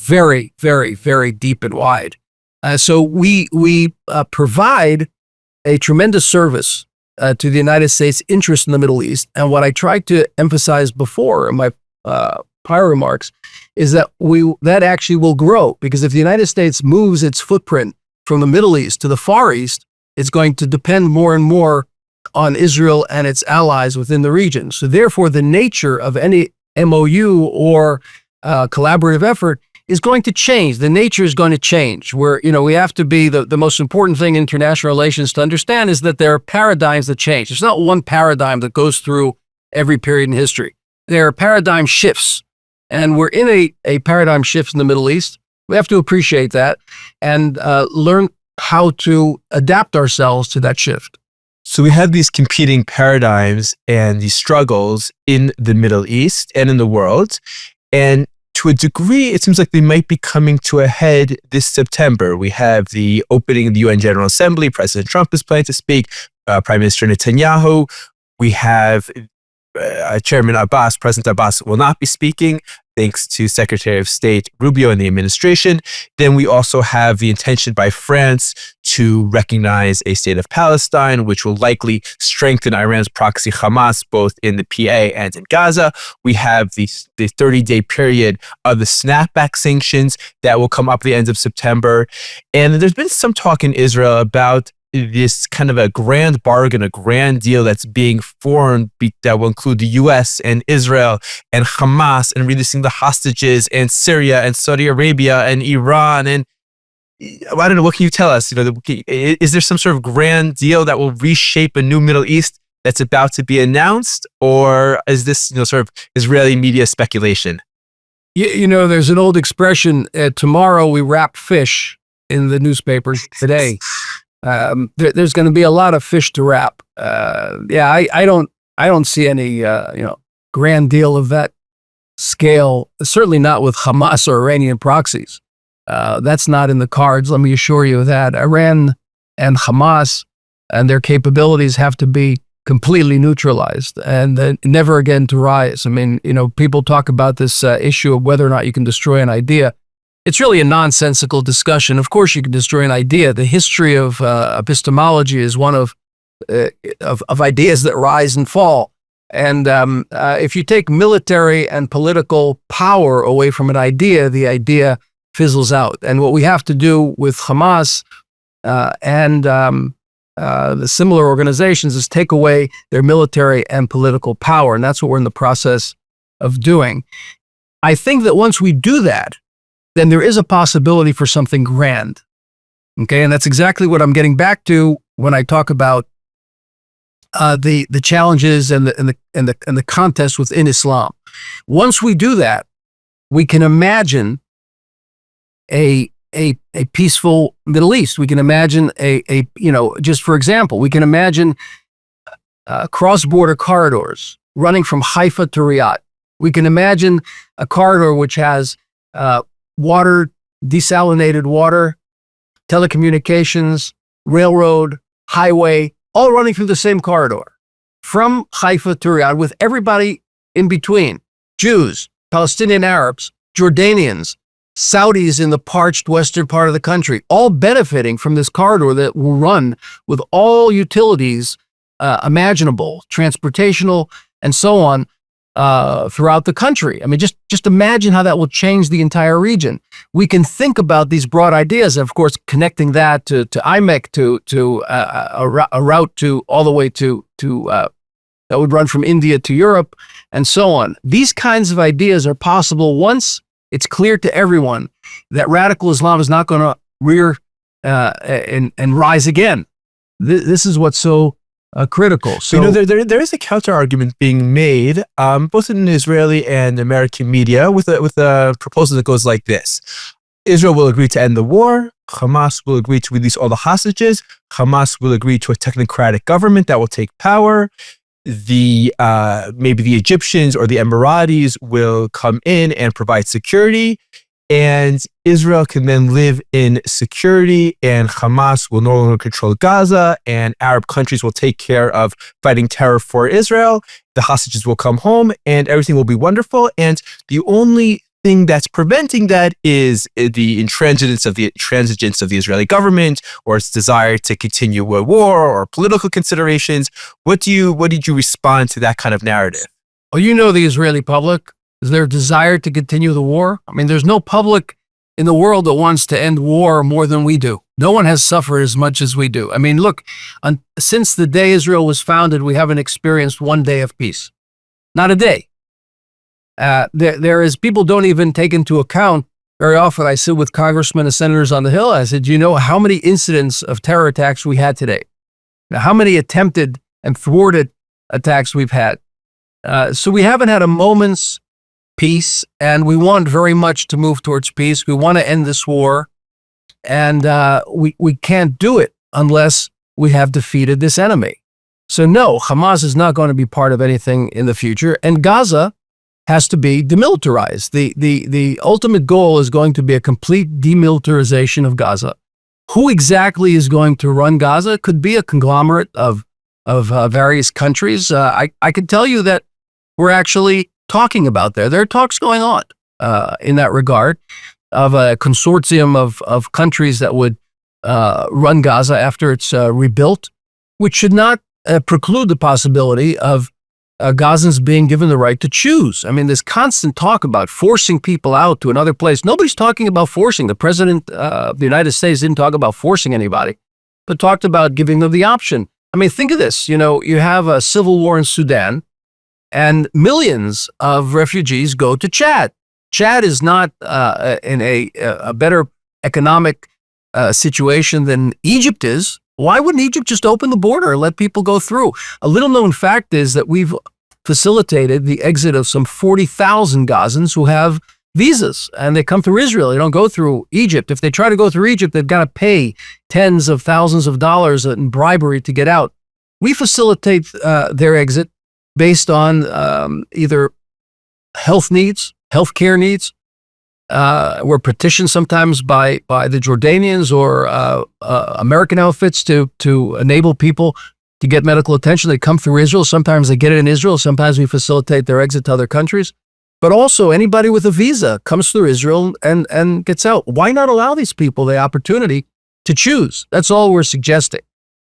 very, very, very deep and wide. So we provide a tremendous service to the United States' interest in the Middle East. And what I tried to emphasize before in my prior remarks is that that actually will grow, because if the United States moves its footprint from the Middle East to the Far East, it's going to depend more and more on Israel and its allies within the region. So therefore, the nature of any MOU or collaborative effort is going to change. The nature is going to change. Where, we have to be the most important thing in international relations to understand is that there are paradigms that change. There's not one paradigm that goes through every period in history. There are paradigm shifts, and we're in a paradigm shift in the Middle East. We have to appreciate that and learn how to adapt ourselves to that shift. So we have these competing paradigms and these struggles in the Middle East and in the world. And to a degree, it seems like they might be coming to a head this September. We have the opening of the UN General Assembly. President Trump is planning to speak. Prime Minister Netanyahu. We have Chairman Abbas. President Abbas will not be speaking, thanks to Secretary of State Rubio and the administration. Then we also have the intention by France to recognize a state of Palestine, which will likely strengthen Iran's proxy Hamas, both in the PA and in Gaza. We have the 30-day period of the snapback sanctions that will come up at the end of September. And there's been some talk in Israel about this kind of a grand bargain, a grand deal that's being formed that will include the U.S. and Israel and Hamas and releasing the hostages and Syria and Saudi Arabia and Iran. And I don't know, what can you tell us? Is there some sort of grand deal that will reshape a new Middle East that's about to be announced? Or is this sort of Israeli media speculation? There's an old expression, tomorrow we wrap fish in the newspapers today. There's going to be a lot of fish to wrap. I don't see any grand deal of that scale. Certainly not with Hamas or Iranian proxies. That's not in the cards. Let me assure you of that. Iran and Hamas and their capabilities have to be completely neutralized and never again to rise. I mean, people talk about this issue of whether or not you can destroy an idea. It's really a nonsensical discussion. Of course, you can destroy an idea. The history of epistemology is one of ideas that rise and fall. And if you take military and political power away from an idea, the idea fizzles out. And what we have to do with Hamas and the similar organizations is take away their military and political power. And that's what we're in the process of doing. I think that once we do that, then there is a possibility for something grand. Okay, and that's exactly what I'm getting back to when I talk about the challenges and the contest within Islam. Once we do that, we can imagine a peaceful Middle East. We can imagine just for example, we can imagine cross-border corridors running from Haifa to Riyadh. We can imagine a corridor which has water, desalinated water, telecommunications, railroad, highway, all running through the same corridor from Haifa to Riyadh with everybody in between. Jews, Palestinian Arabs, Jordanians, Saudis in the parched western part of the country, all benefiting from this corridor that will run with all utilities imaginable, transportational, and so on, throughout the country. I mean, just imagine how that will change the entire region. We can think about these broad ideas, of course, connecting that to IMEC, to a route to all the way to that would run from India to Europe, and so on. These kinds of ideas are possible once it's clear to everyone that radical Islam is not going to rear and rise again. This is what's so critical. So there is a counter argument being made, both in Israeli and American media, with a proposal that goes like this: Israel will agree to end the war. Hamas will agree to release all the hostages. Hamas will agree to a technocratic government that will take power. Maybe the Egyptians or the Emiratis will come in and provide security, and Israel can then live in security, and Hamas will no longer control Gaza, and Arab countries will take care of fighting terror for Israel. The hostages will come home, and everything will be wonderful. And the only thing that's preventing that is the intransigence of the Israeli government, or its desire to continue a war, or political considerations. What did you respond to that kind of narrative? Well, the Israeli public, is their desire to continue the war. I mean, there's no public in the world that wants to end war more than we do. No one has suffered as much as we do. I mean, look, since the day Israel was founded, we haven't experienced one day of peace. Not a day. There is, people don't even take into account, very often I sit with congressmen and senators on the Hill. I said, do you know how many incidents of terror attacks we had today? Now, how many attempted and thwarted attacks we've had? So we haven't had a moment's peace, and we want very much to move towards peace. We want to end this war, and we can't do it unless we have defeated this enemy. So no, Hamas is not going to be part of anything in the future, and Gaza has to be demilitarized. The ultimate goal is going to be a complete demilitarization of Gaza. Who exactly is going to run Gaza? Could be a conglomerate of various countries. I can tell you that we're actually talking about there are talks going on in that regard, of a consortium of countries that would run Gaza after it's rebuilt, which should not preclude the possibility of Gazans being given the right to choose. I mean, there's constant talk about forcing people out to another place. Nobody's talking about forcing. The president of the United States didn't talk about forcing anybody, but talked about giving them the option. I mean, think of this. You have a civil war in Sudan, and millions of refugees go to Chad. Chad is not in a better economic situation than Egypt is. Why wouldn't Egypt just open the border and let people go through? A little known fact is that we've facilitated the exit of some 40,000 Gazans who have visas, and they come through Israel. They don't go through Egypt. If they try to go through Egypt, they've got to pay tens of thousands of dollars in bribery to get out. We facilitate their exit based on either health needs, healthcare needs. We're petitioned sometimes by the Jordanians or American outfits to enable people to get medical attention. They come through Israel. Sometimes they get it in Israel. Sometimes we facilitate their exit to other countries. But also anybody with a visa comes through Israel and gets out. Why not allow these people the opportunity to choose? That's all we're suggesting.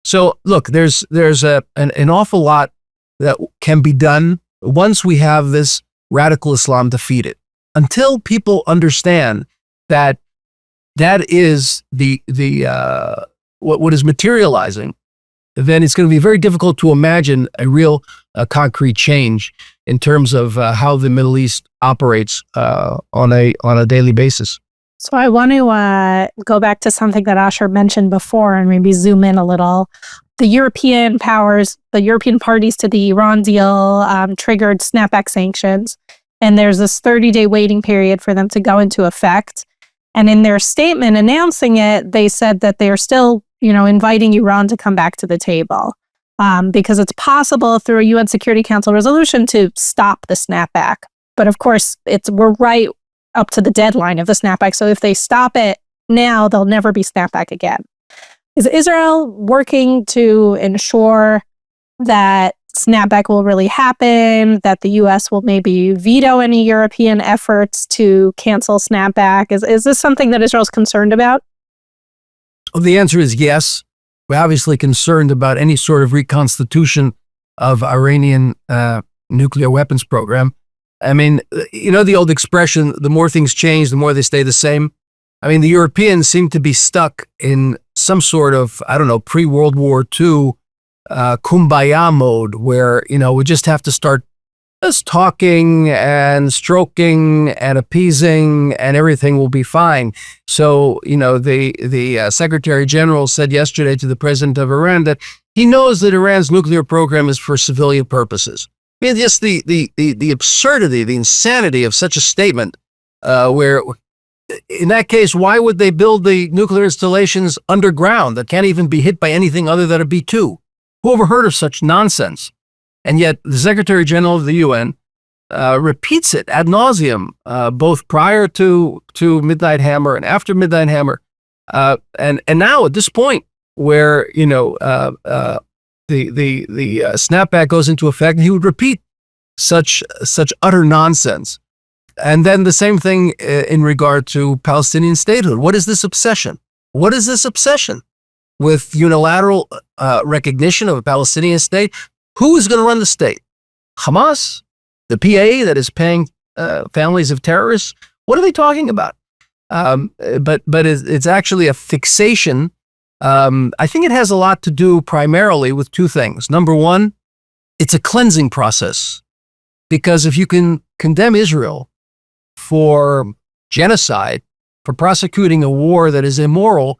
So look, there's an awful lot that can be done once we have this radical Islam defeated. Until people understand that that is what is materializing, then it's going to be very difficult to imagine a real concrete change in terms of how the Middle East operates on a daily basis. So I want to go back to something that Asher mentioned before and maybe zoom in a little. The European powers, the European parties to the Iran deal triggered snapback sanctions. And there's this 30-day waiting period for them to go into effect. And in their statement announcing it, they said that they're still, inviting Iran to come back to the table because it's possible through a UN Security Council resolution to stop the snapback. But of course, we're right up to the deadline of the snapback. So if they stop it now, they'll never be snapback again. Is Israel working to ensure that snapback will really happen, that the U.S. will maybe veto any European efforts to cancel snapback? Is this something that Israel's concerned about? Well, the answer is yes. We're obviously concerned about any sort of reconstitution of Iranian nuclear weapons program. I mean, the old expression, the more things change, the more they stay the same. I mean, the Europeans seem to be stuck in some sort of, pre-World War II kumbaya mode where, we just have to start just talking and stroking and appeasing and everything will be fine. So, the Secretary General said yesterday to the president of Iran that he knows that Iran's nuclear program is for civilian purposes. I mean, just the absurdity, the insanity of such a statement, where in that case, why would they build the nuclear installations underground that can't even be hit by anything other than a B-2? Who ever heard of such nonsense? And yet the Secretary General of the UN repeats it ad nauseum, both prior to Midnight Hammer and after Midnight Hammer. And now at this point where, the snapback goes into effect, he would repeat such utter nonsense. And then the same thing in regard to Palestinian statehood. What is this obsession? What is this obsession with unilateral recognition of a Palestinian state? Who is going to run the state? Hamas? The PA that is paying families of terrorists? What are they talking about? But it's actually a fixation. I think it has a lot to do primarily with two things. Number one, it's a cleansing process. Because if you can condemn Israel for genocide, for prosecuting a war that is immoral,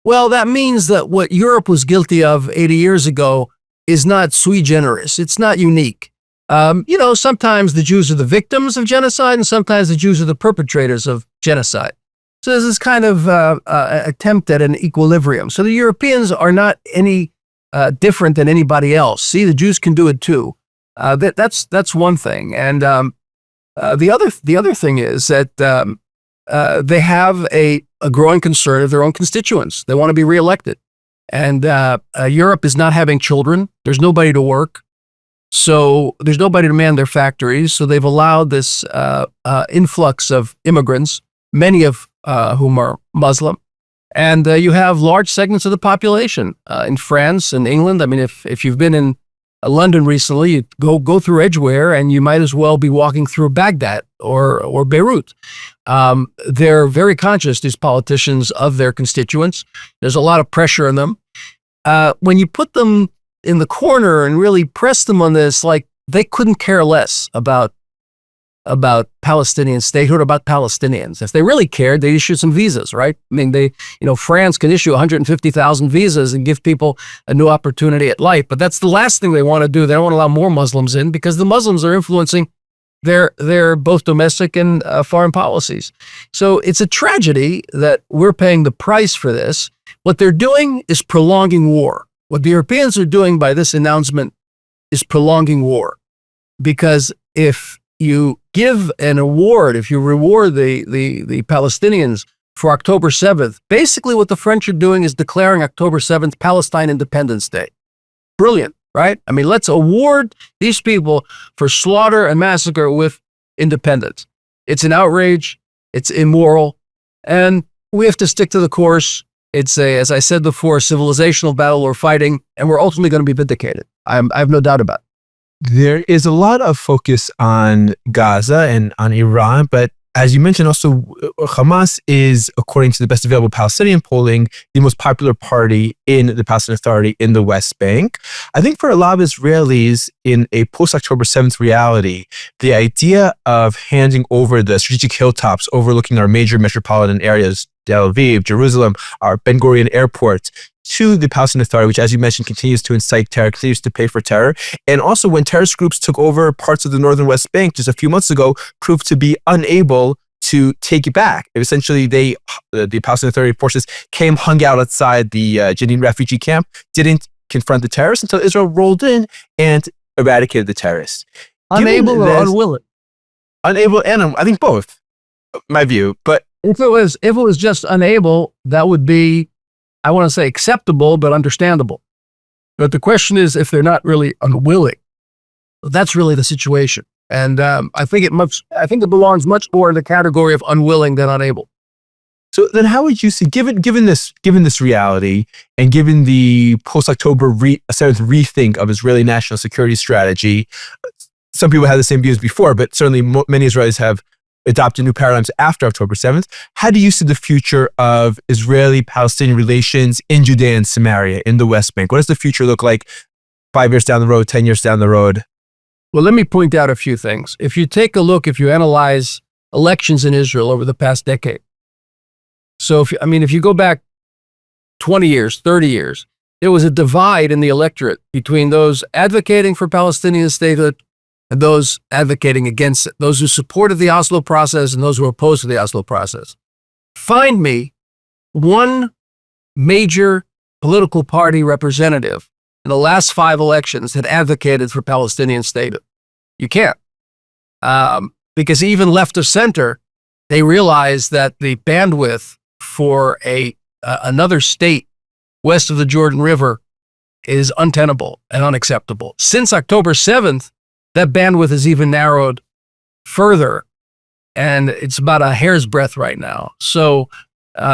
well, that means that what Europe was guilty of 80 years ago is not sui generis. It's not unique. Sometimes the Jews are the victims of genocide and sometimes the Jews are the perpetrators of genocide. So there's this kind of attempt at an equilibrium. So the Europeans are not any different than anybody else. See, the Jews can do it too. That's one thing. And the other thing is that they have a growing concern of their own constituents. They want to be reelected. And Europe is not having children. There's nobody to work. So there's nobody to man their factories. So they've allowed this influx of immigrants, many of whom are Muslim. And you have large segments of the population in France and England. I mean, if you've been in London recently, you go through Edgware and you might as well be walking through Baghdad or Beirut. They're very conscious, these politicians, of their constituents. There's a lot of pressure on them. When you put them in the corner and really press them on this, like they couldn't care less about Palestinian statehood, about Palestinians. If they really cared, they'd issue some visas, right? I mean, France can issue 150,000 visas and give people a new opportunity at life. But that's the last thing they want to do. They don't want to allow more Muslims in because the Muslims are influencing their both domestic and foreign policies. So it's a tragedy that we're paying the price for this. What they're doing is prolonging war. What the Europeans are doing by this announcement is prolonging war. Because if you give an award, if you reward the Palestinians for October 7th, basically what the French are doing is declaring October 7th Palestine Independence Day. Brilliant, right? I mean, let's award these people for slaughter and massacre with independence. It's an outrage, it's immoral, and we have to stick to the course. It's as I said before, a civilizational battle we're fighting, and we're ultimately going to be vindicated. I have no doubt about it. There is a lot of focus on Gaza and on Iran, but as you mentioned, also Hamas is, according to the best available Palestinian polling, the most popular party in the Palestinian Authority in the West Bank. I think for a lot of Israelis in a post-October 7th reality, the idea of handing over the strategic hilltops overlooking our major metropolitan areas, Tel Aviv, Jerusalem, our Ben Gurion airport, to the Palestinian Authority, which, as you mentioned, continues to incite terror, continues to pay for terror. And also, when terrorist groups took over parts of the northern West Bank just a few months ago, proved to be unable to take it back. Essentially, the Palestinian Authority forces came, hung out outside the Jenin refugee camp, didn't confront the terrorists until Israel rolled in and eradicated the terrorists. Unable or unwilling? Unable, and I think both, my view. But if it was just unable, that would be, I want to say, acceptable, but understandable. But the question is, if they're not really unwilling, that's really the situation. And I think it belongs much more in the category of unwilling than unable. So then, how would you see, given this reality, and given the post-October 7th rethink of Israeli national security strategy, some people have the same views before, but certainly many Israelis have adopted new paradigms after October 7th. How do you see the future of Israeli-Palestinian relations in Judea and Samaria, in the West Bank? What does the future look like 5 years down the road, 10 years down the road? Well, let me point out a few things. If you analyze elections in Israel over the past decade, so if you go back 20 years, 30 years, there was a divide in the electorate between those advocating for Palestinian statehood and those advocating against it, those who supported the Oslo process and those who were opposed to the Oslo process. Find me one major political party representative in the last 5 elections that advocated for Palestinian statehood. You can't. Because even left of center, they realized that the bandwidth for another state west of the Jordan River is untenable and unacceptable. Since October 7th, that bandwidth is even narrowed further, and it's about a hair's breadth right now. So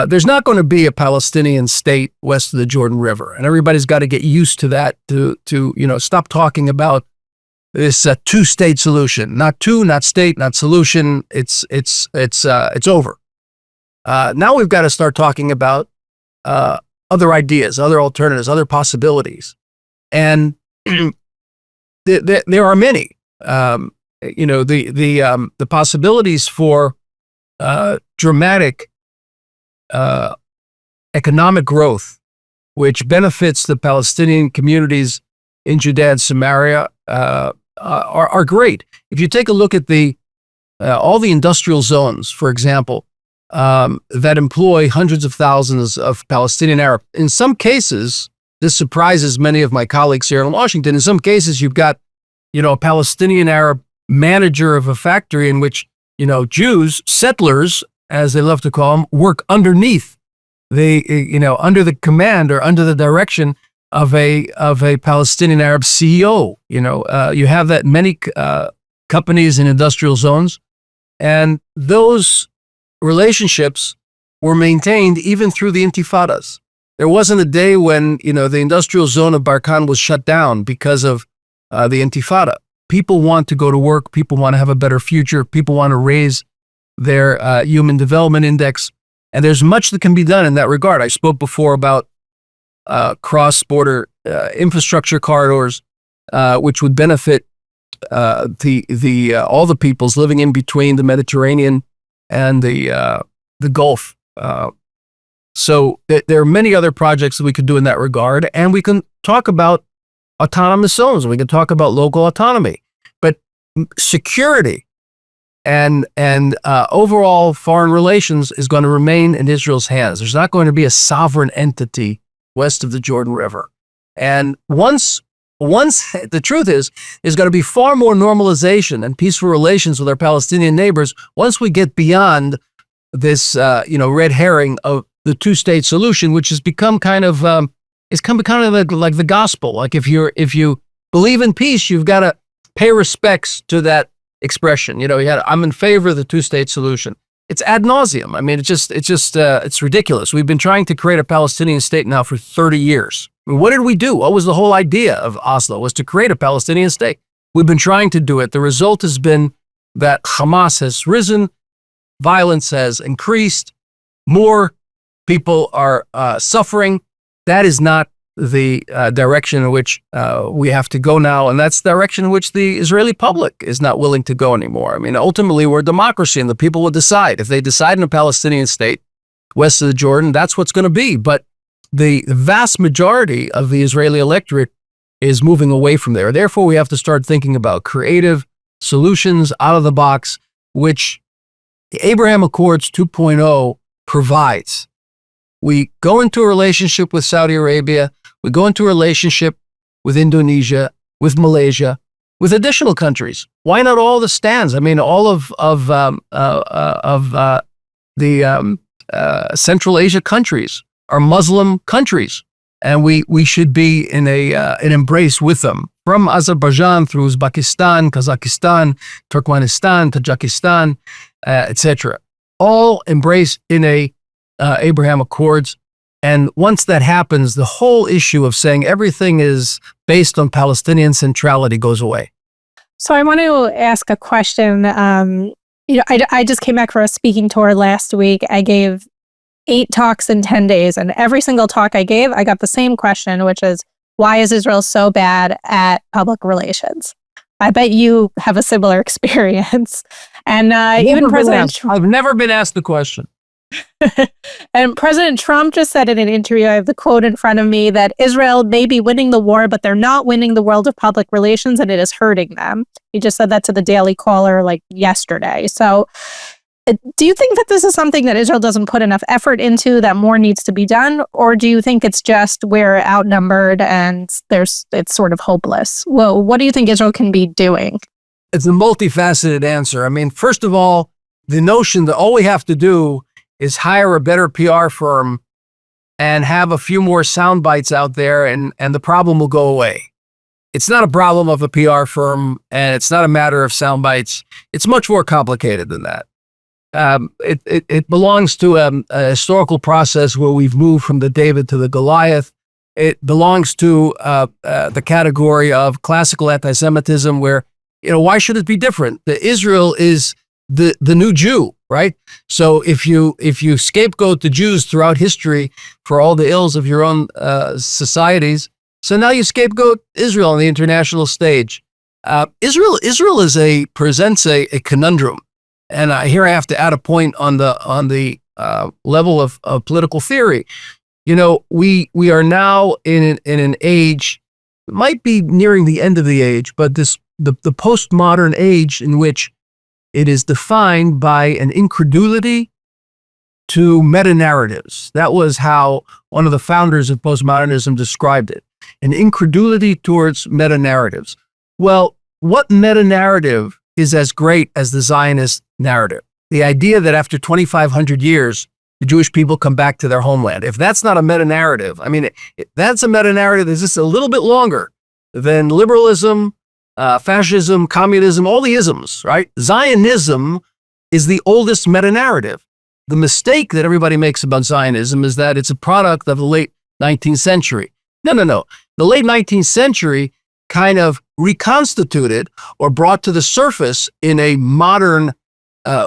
there's not going to be a Palestinian state west of the Jordan River, and everybody's got to get used to that. To stop talking about this two-state solution. Not two, not state, not solution. It's over. Now we've got to start talking about other ideas, other alternatives, other possibilities, and there are many. The possibilities for dramatic economic growth, which benefits the Palestinian communities in Judea and Samaria, are great. If you take a look at all the industrial zones, for example, that employ hundreds of thousands of Palestinian Arabs, in some cases, this surprises many of my colleagues here in Washington. In some cases, you've got, a Palestinian Arab manager of a factory in which, Jews, settlers, as they love to call them, work underneath under the command or under the direction of a Palestinian Arab CEO. You have that in many companies in industrial zones, and those relationships were maintained even through the intifadas. There wasn't a day when, the industrial zone of Barkan was shut down because of the intifada. People want to go to work. People want to have a better future. People want to raise their human development index. And there's much that can be done in that regard. I spoke before about cross-border infrastructure corridors, which would benefit all the peoples living in between the Mediterranean and the Gulf. So there are many other projects that we could do in that regard, and we can talk about autonomous zones, and we can talk about local autonomy. But security and overall foreign relations is going to remain in Israel's hands. There's not going to be a sovereign entity west of the Jordan River. And once the truth is, there's going to be far more normalization and peaceful relations with our Palestinian neighbors once we get beyond this, red herring of the two-state solution, which has become kind of like the gospel. Like if you believe in peace, you've got to pay respects to that expression. I'm in favor of the two-state solution. It's ad nauseum. I mean, it's ridiculous. We've been trying to create a Palestinian state now for 30 years. I mean, what did we do? What was the whole idea of Oslo? Was to create a Palestinian state. We've been trying to do it. The result has been that Hamas has risen, violence has increased, more people are suffering. That is not the direction in which we have to go now, and that's the direction in which the Israeli public is not willing to go anymore. I mean, ultimately, we're a democracy, and the people will decide. If they decide in a Palestinian state, west of the Jordan, that's what's going to be. But the vast majority of the Israeli electorate is moving away from there. Therefore, we have to start thinking about creative solutions out of the box, which the Abraham Accords 2.0 provides. We go into a relationship with Saudi Arabia, we go into a relationship with Indonesia, with Malaysia, with additional countries. Why not all the stands? I mean, all of the Central Asia countries are Muslim countries, and we should be in an embrace with them. From Azerbaijan through Uzbekistan, Kazakhstan, Turkmenistan, Tajikistan, etc. All embrace in a Abraham Accords. And once that happens, the whole issue of saying everything is based on Palestinian centrality goes away. So I want to ask a question. I just came back for a speaking tour last week. I gave 8 talks in 10 days, and every single talk I gave, I got the same question, which is, why is Israel so bad at public relations? I bet you have a similar experience. And even President Trump, I've never been asked the question. And President Trump just said in an interview, I have the quote in front of me, that Israel may be winning the war, but they're not winning the world of public relations, and it is hurting them. He just said that to the Daily Caller like yesterday. So do you think that this is something that Israel doesn't put enough effort into, that more needs to be done? Or do you think it's just we're outnumbered and it's sort of hopeless? Well, what do you think Israel can be doing? It's a multifaceted answer. I mean, first of all, the notion that all we have to do is hire a better PR firm and have a few more sound bites out there, and the problem will go away. It's not a problem of a PR firm, and it's not a matter of sound bites. It's much more complicated than that. It belongs to a historical process where we've moved from the David to the Goliath. It belongs to the category of classical anti-Semitism, where, why should it be different? Israel is the new Jew, right? So if you scapegoat the Jews throughout history for all the ills of your own societies, so now you scapegoat Israel on the international stage. Israel presents a conundrum. And here I have to add a point on the level of political theory. We are now in an age, it might be nearing the end of the age, but the postmodern age in which it is defined by an incredulity to meta-narratives. That was how one of the founders of postmodernism described it, an incredulity towards meta-narratives. Well, what meta-narrative is as great as the Zionist narrative? The idea that after 2,500 years, the Jewish people come back to their homeland. If that's not a meta-narrative, I mean, that's a meta-narrative that's just a little bit longer than liberalism, fascism, communism, all the isms, right? Zionism is the oldest meta-narrative. The mistake that everybody makes about Zionism is that it's a product of the late 19th century. No. The late 19th century kind of reconstituted or brought to the surface in a modern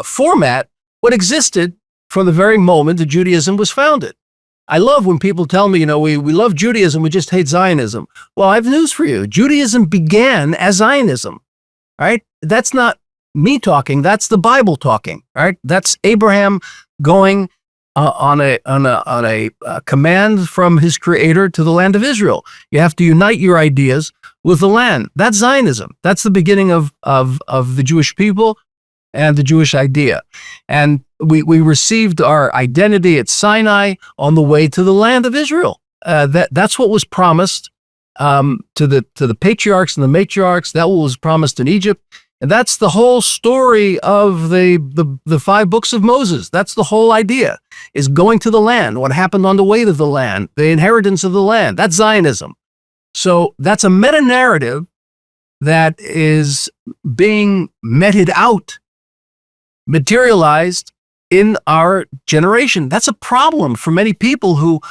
format what existed from the very moment that Judaism was founded. I love when people tell me, we love Judaism, we just hate Zionism. Well, I have news for you. Judaism began as Zionism, right? That's not me talking, that's the Bible talking, right? That's Abraham going on a command from his creator to the land of Israel. You have to unite your ideas with the land. That's Zionism. That's the beginning of the Jewish people and the Jewish idea. And we received our identity at Sinai on the way to the land of Israel. That's what was promised to the patriarchs and the matriarchs. That was promised in Egypt. And that's the whole story of the 5 books of Moses. That's the whole idea, is going to the land, what happened on the way to the land, the inheritance of the land. That's Zionism. So that's a meta-narrative that is being meted out, materialized in our generation. That's a problem for many people who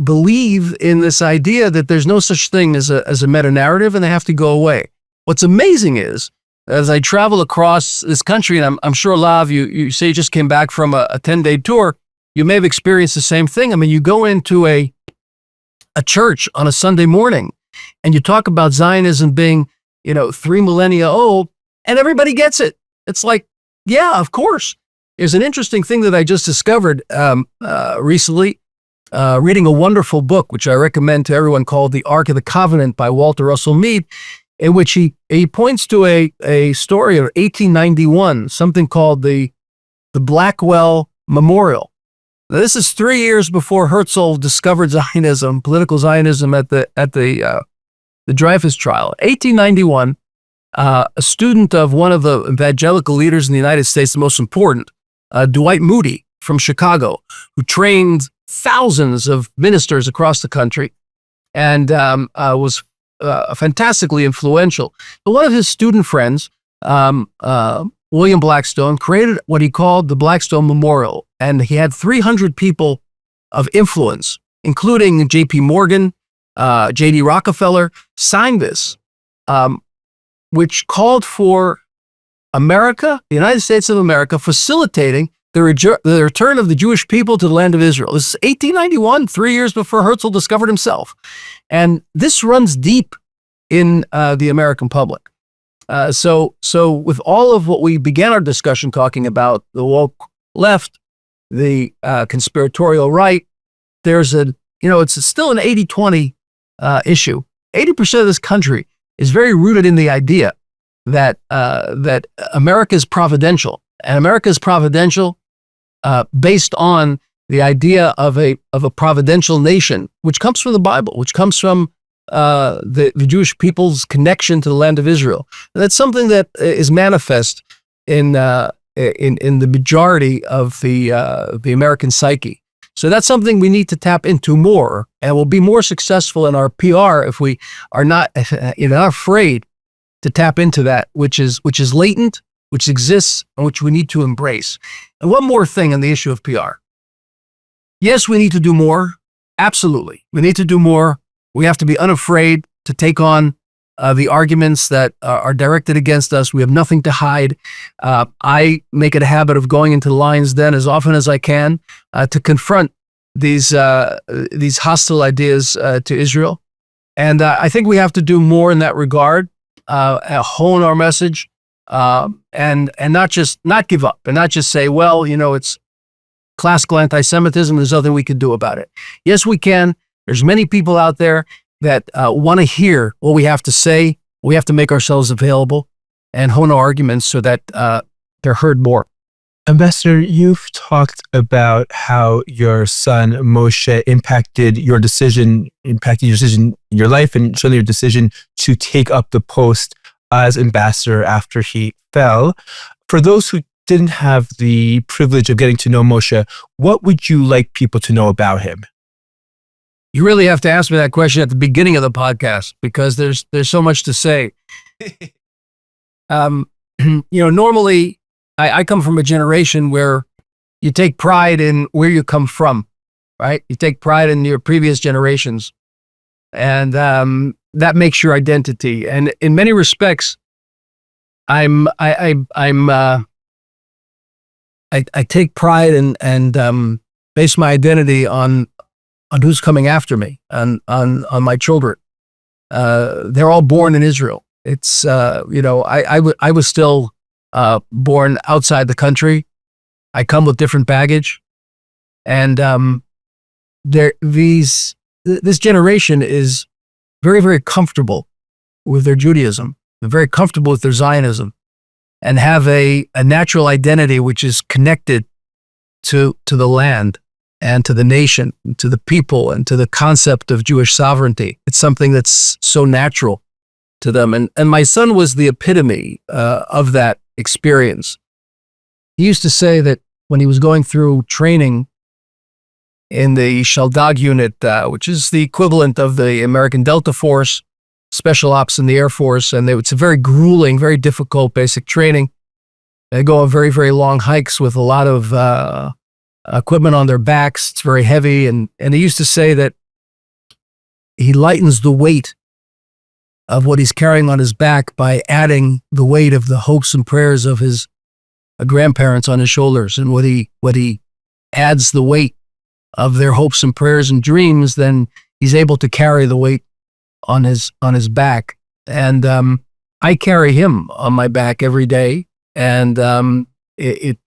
believe in this idea that there's no such thing as a meta-narrative and they have to go away. what's amazing is, as I travel across this country, and I'm sure, Lav, you say you just came back from a 10-day tour, you may have experienced the same thing. I mean, you go into a church on a Sunday morning, and you talk about Zionism being, 3 millennia old, and everybody gets it. It's like, yeah, of course. There's an interesting thing that I just discovered recently, reading a wonderful book, which I recommend to everyone, called The Ark of the Covenant by Walter Russell Mead, in which he points to a story of 1891, something called the Blackwell Memorial. Now, this is 3 years before Herzl discovered Zionism, political Zionism, at the Dreyfus trial. 1891, a student of one of the evangelical leaders in the United States, the most important, Dwight Moody from Chicago, who trained thousands of ministers across the country and was fantastically influential. But one of his student friends, William Blackstone, created what he called the Blackstone Memorial, and he had 300 people of influence, including J.P. Morgan, J.D. Rockefeller, signed this, which called for America, the United States of America, facilitating the return of the Jewish people to the land of Israel. This is 1891, 3 years before Herzl discovered himself. And this runs deep in the American public. So with all of what we began our discussion talking about, the woke left, the conspiratorial right, there's it's still an 80-20 issue. 80% of this country is very rooted in the idea that America is providential, and America is providential based on the idea of a providential nation, which comes from the Bible, which comes from the Jewish people's connection to the land of Israel. And that's something that is manifest in the majority of the American psyche. So that's something we need to tap into more, and we'll be more successful in our PR if we are not afraid to tap into that, which is latent, which exists, and which we need to embrace. And one more thing on the issue of PR. Yes, we need to do more. Absolutely. We need to do more. We have to be unafraid to take on the arguments that are directed against us. We have nothing to hide. I make it a habit of going into the lion's den as often as I can to confront these hostile ideas to Israel. And I think we have to do more in that regard, hone our message, and not give up, and not just say, well, it's classical anti-Semitism, there's nothing we can do about it. Yes, we can. There's many people out there that want to hear what we have to say. We have to make ourselves available and hone our arguments so that they're heard more. Ambassador, you've talked about how your son Moshe impacted your decision in your life, and certainly your decision to take up the post as ambassador after he fell. For those who didn't have the privilege of getting to know Moshe, what would you like people to know about him? You really have to ask me that question at the beginning of the podcast, because there's so much to say. Normally I come from a generation where you take pride in where you come from, right? You take pride in your previous generations, and that makes your identity. And in many respects, I take pride and base my identity on who's coming after me, on my children. They're all born in Israel. It's I was still born outside the country. I come with different baggage, and this generation is very, very comfortable with their Judaism. They're very comfortable with their Zionism, and have a natural identity which is connected to the land and to the nation, to the people, and to the concept of Jewish sovereignty. It's something that's so natural to them. And my son was the epitome of that experience. He used to say that when he was going through training in the Shaldag unit, which is the equivalent of the American Delta Force, Special Ops in the Air Force, and it's a very grueling, very difficult basic training. They go on very, very long hikes with a lot of equipment on their backs. It's very heavy, and he used to say that he lightens the weight of what he's carrying on his back by adding the weight of the hopes and prayers of his grandparents on his shoulders. And what he adds the weight of their hopes and prayers and dreams, then he's able to carry the weight on his back. And I carry him on my back every day, and it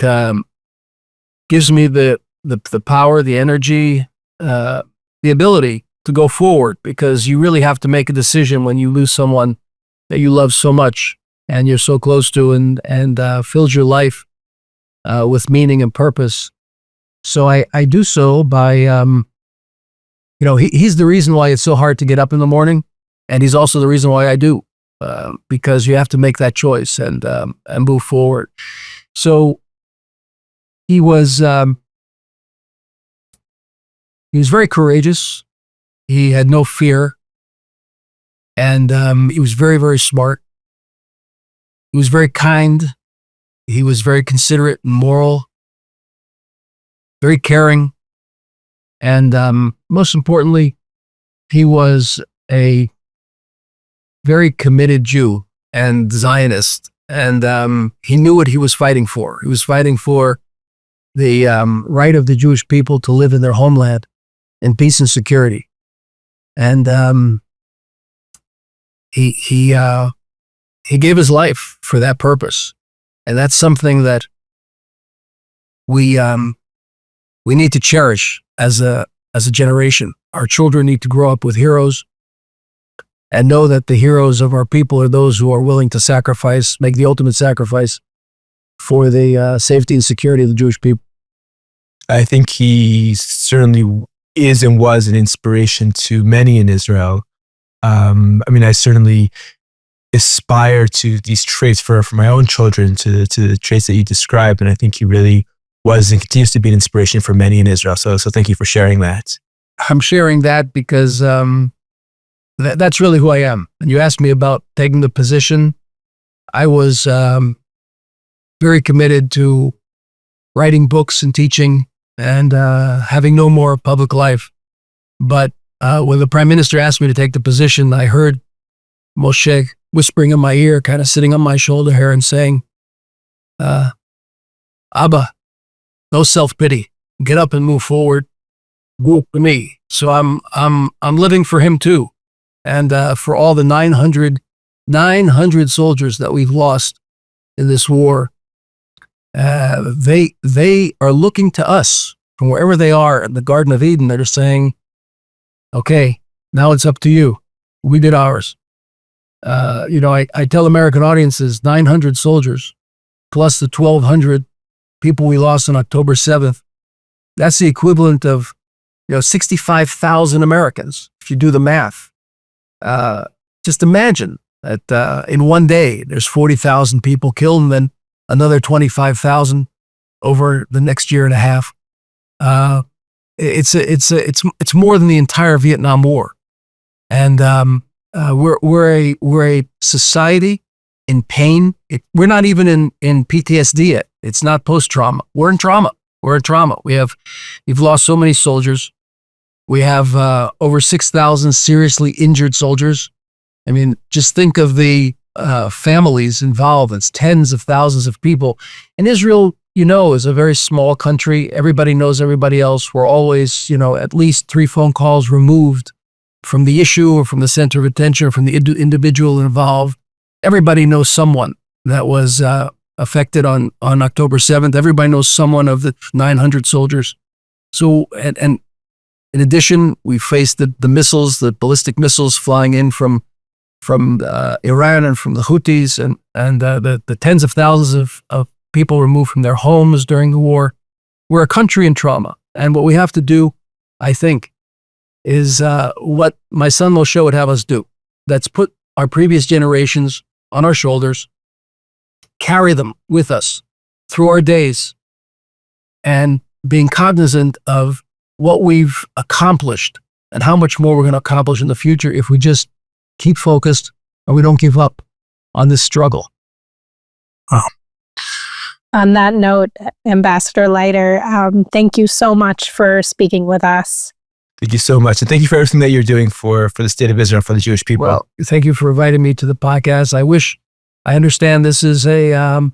gives me the power, the energy, the ability to go forward, because you really have to make a decision when you lose someone that you love so much and you're so close to, and fills your life with meaning and purpose. So I do so by, he's the reason why it's so hard to get up in the morning, and he's also the reason why I do, because you have to make that choice and move forward. So he was very courageous. He had no fear, and he was very, very smart. He was very kind. He was very considerate and moral, very caring, and most importantly, he was a very committed Jew and Zionist, and he knew what he was fighting for. He was fighting for the right of the Jewish people to live in their homeland in peace and security. And he gave his life for that purpose, and that's something that we need to cherish as a generation. Our children need to grow up with heroes, and know that the heroes of our people are those who are willing to sacrifice, make the ultimate sacrifice for the safety and security of the Jewish people. I think he certainly is and was an inspiration to many in Israel. I certainly aspire to these traits for my own children, to the traits that you described, and I think he really was and continues to be an inspiration for many in Israel. So thank you for sharing that. I'm sharing that because that's really who I am. And you asked me about taking the position. I was very committed to writing books and teaching and having no more public life. But when the prime minister asked me to take the position, I heard Moshe whispering in my ear, kind of sitting on my shoulder here and saying, Abba, no self-pity. Get up and move forward. Go for me. So I'm living for him too. And for all the 900 soldiers that we've lost in this war, they are looking to us from wherever they are in the Garden of Eden. They're saying, okay, now it's up to you. We did ours. I tell American audiences, 900 soldiers plus the 1,200 people we lost on October 7th. That's the equivalent of 65,000 Americans, if you do the math. Just imagine that in one day, there's 40,000 people killed, and then another 25,000 over the next year and a half. It's more than the entire Vietnam War, and we're a society in pain. We're not even in PTSD yet. It's not post-trauma. We're in trauma. We've lost so many soldiers. We have over 6,000 seriously injured soldiers. I mean, just think of the families involved. It's tens of thousands of people. And Israel, is a very small country. Everybody knows everybody else. We're always, at least 3 phone calls removed from the issue or from the center of attention or from the individual involved. Everybody knows someone that was affected on October 7th. Everybody knows someone of the 900 soldiers. So, and in addition, we faced the missiles, the ballistic missiles flying in from Iran and from the Houthis, and the tens of thousands of people removed from their homes during the war. We're a country in trauma. And what we have to do, I think, is what my son Moshe would have us do. That's put our previous generations on our shoulders, carry them with us through our days, and being cognizant of what we've accomplished and how much more we're going to accomplish in the future if we just keep focused and we don't give up on this struggle. On that note, Ambassador Leiter, thank you so much for speaking with us. Thank you so much. And thank you for everything that you're doing for the state of Israel, for the Jewish people. Well, thank you for inviting me to the podcast. I understand this is a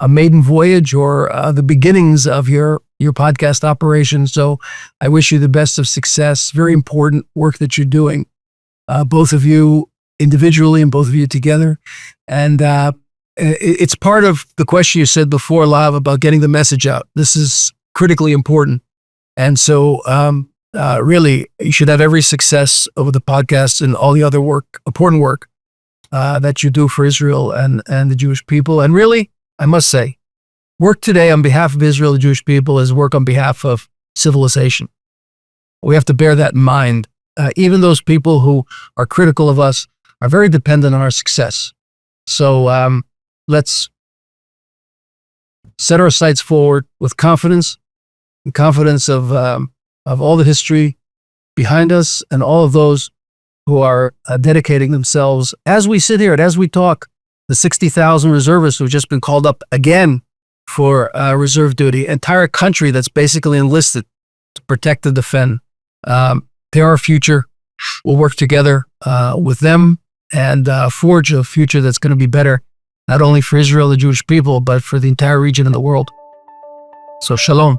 maiden voyage or the beginnings of your podcast operation. So I wish you the best of success. Very important work that you're doing, both of you individually and both of you together. And it's part of the question you said before, Lahav, about getting the message out. This is critically important. And so really, you should have every success over the podcast and all the other important work that you do for Israel and the Jewish people. And really, I must say, work today on behalf of Israel, the Jewish people, is work on behalf of civilization. We have to bear that in mind. Even those people who are critical of us are very dependent on our success. So let's set our sights forward with confidence of all the history behind us and all of those who are dedicating themselves. As we sit here and as we talk, the 60,000 reservists who've just been called up again for reserve duty, entire country that's basically enlisted to protect and defend. They're our future. We'll work together with them and forge a future that's going to be better, not only for Israel, the Jewish people, but for the entire region and the world. So shalom.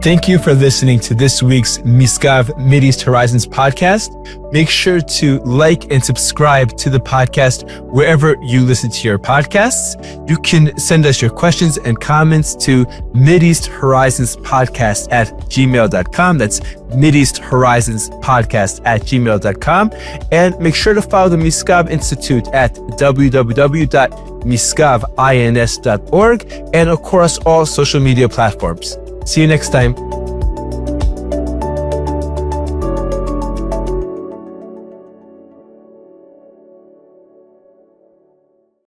Thank you for listening to this week's Miskav Mideast Horizons podcast. Make sure to like and subscribe to the podcast wherever you listen to your podcasts. You can send us your questions and comments to mideasthorizonspodcast@gmail.com. That's mideasthorizonspodcast@gmail.com. And make sure to follow the Miskav Institute at www.miskavins.org and across all social media platforms. See you next time.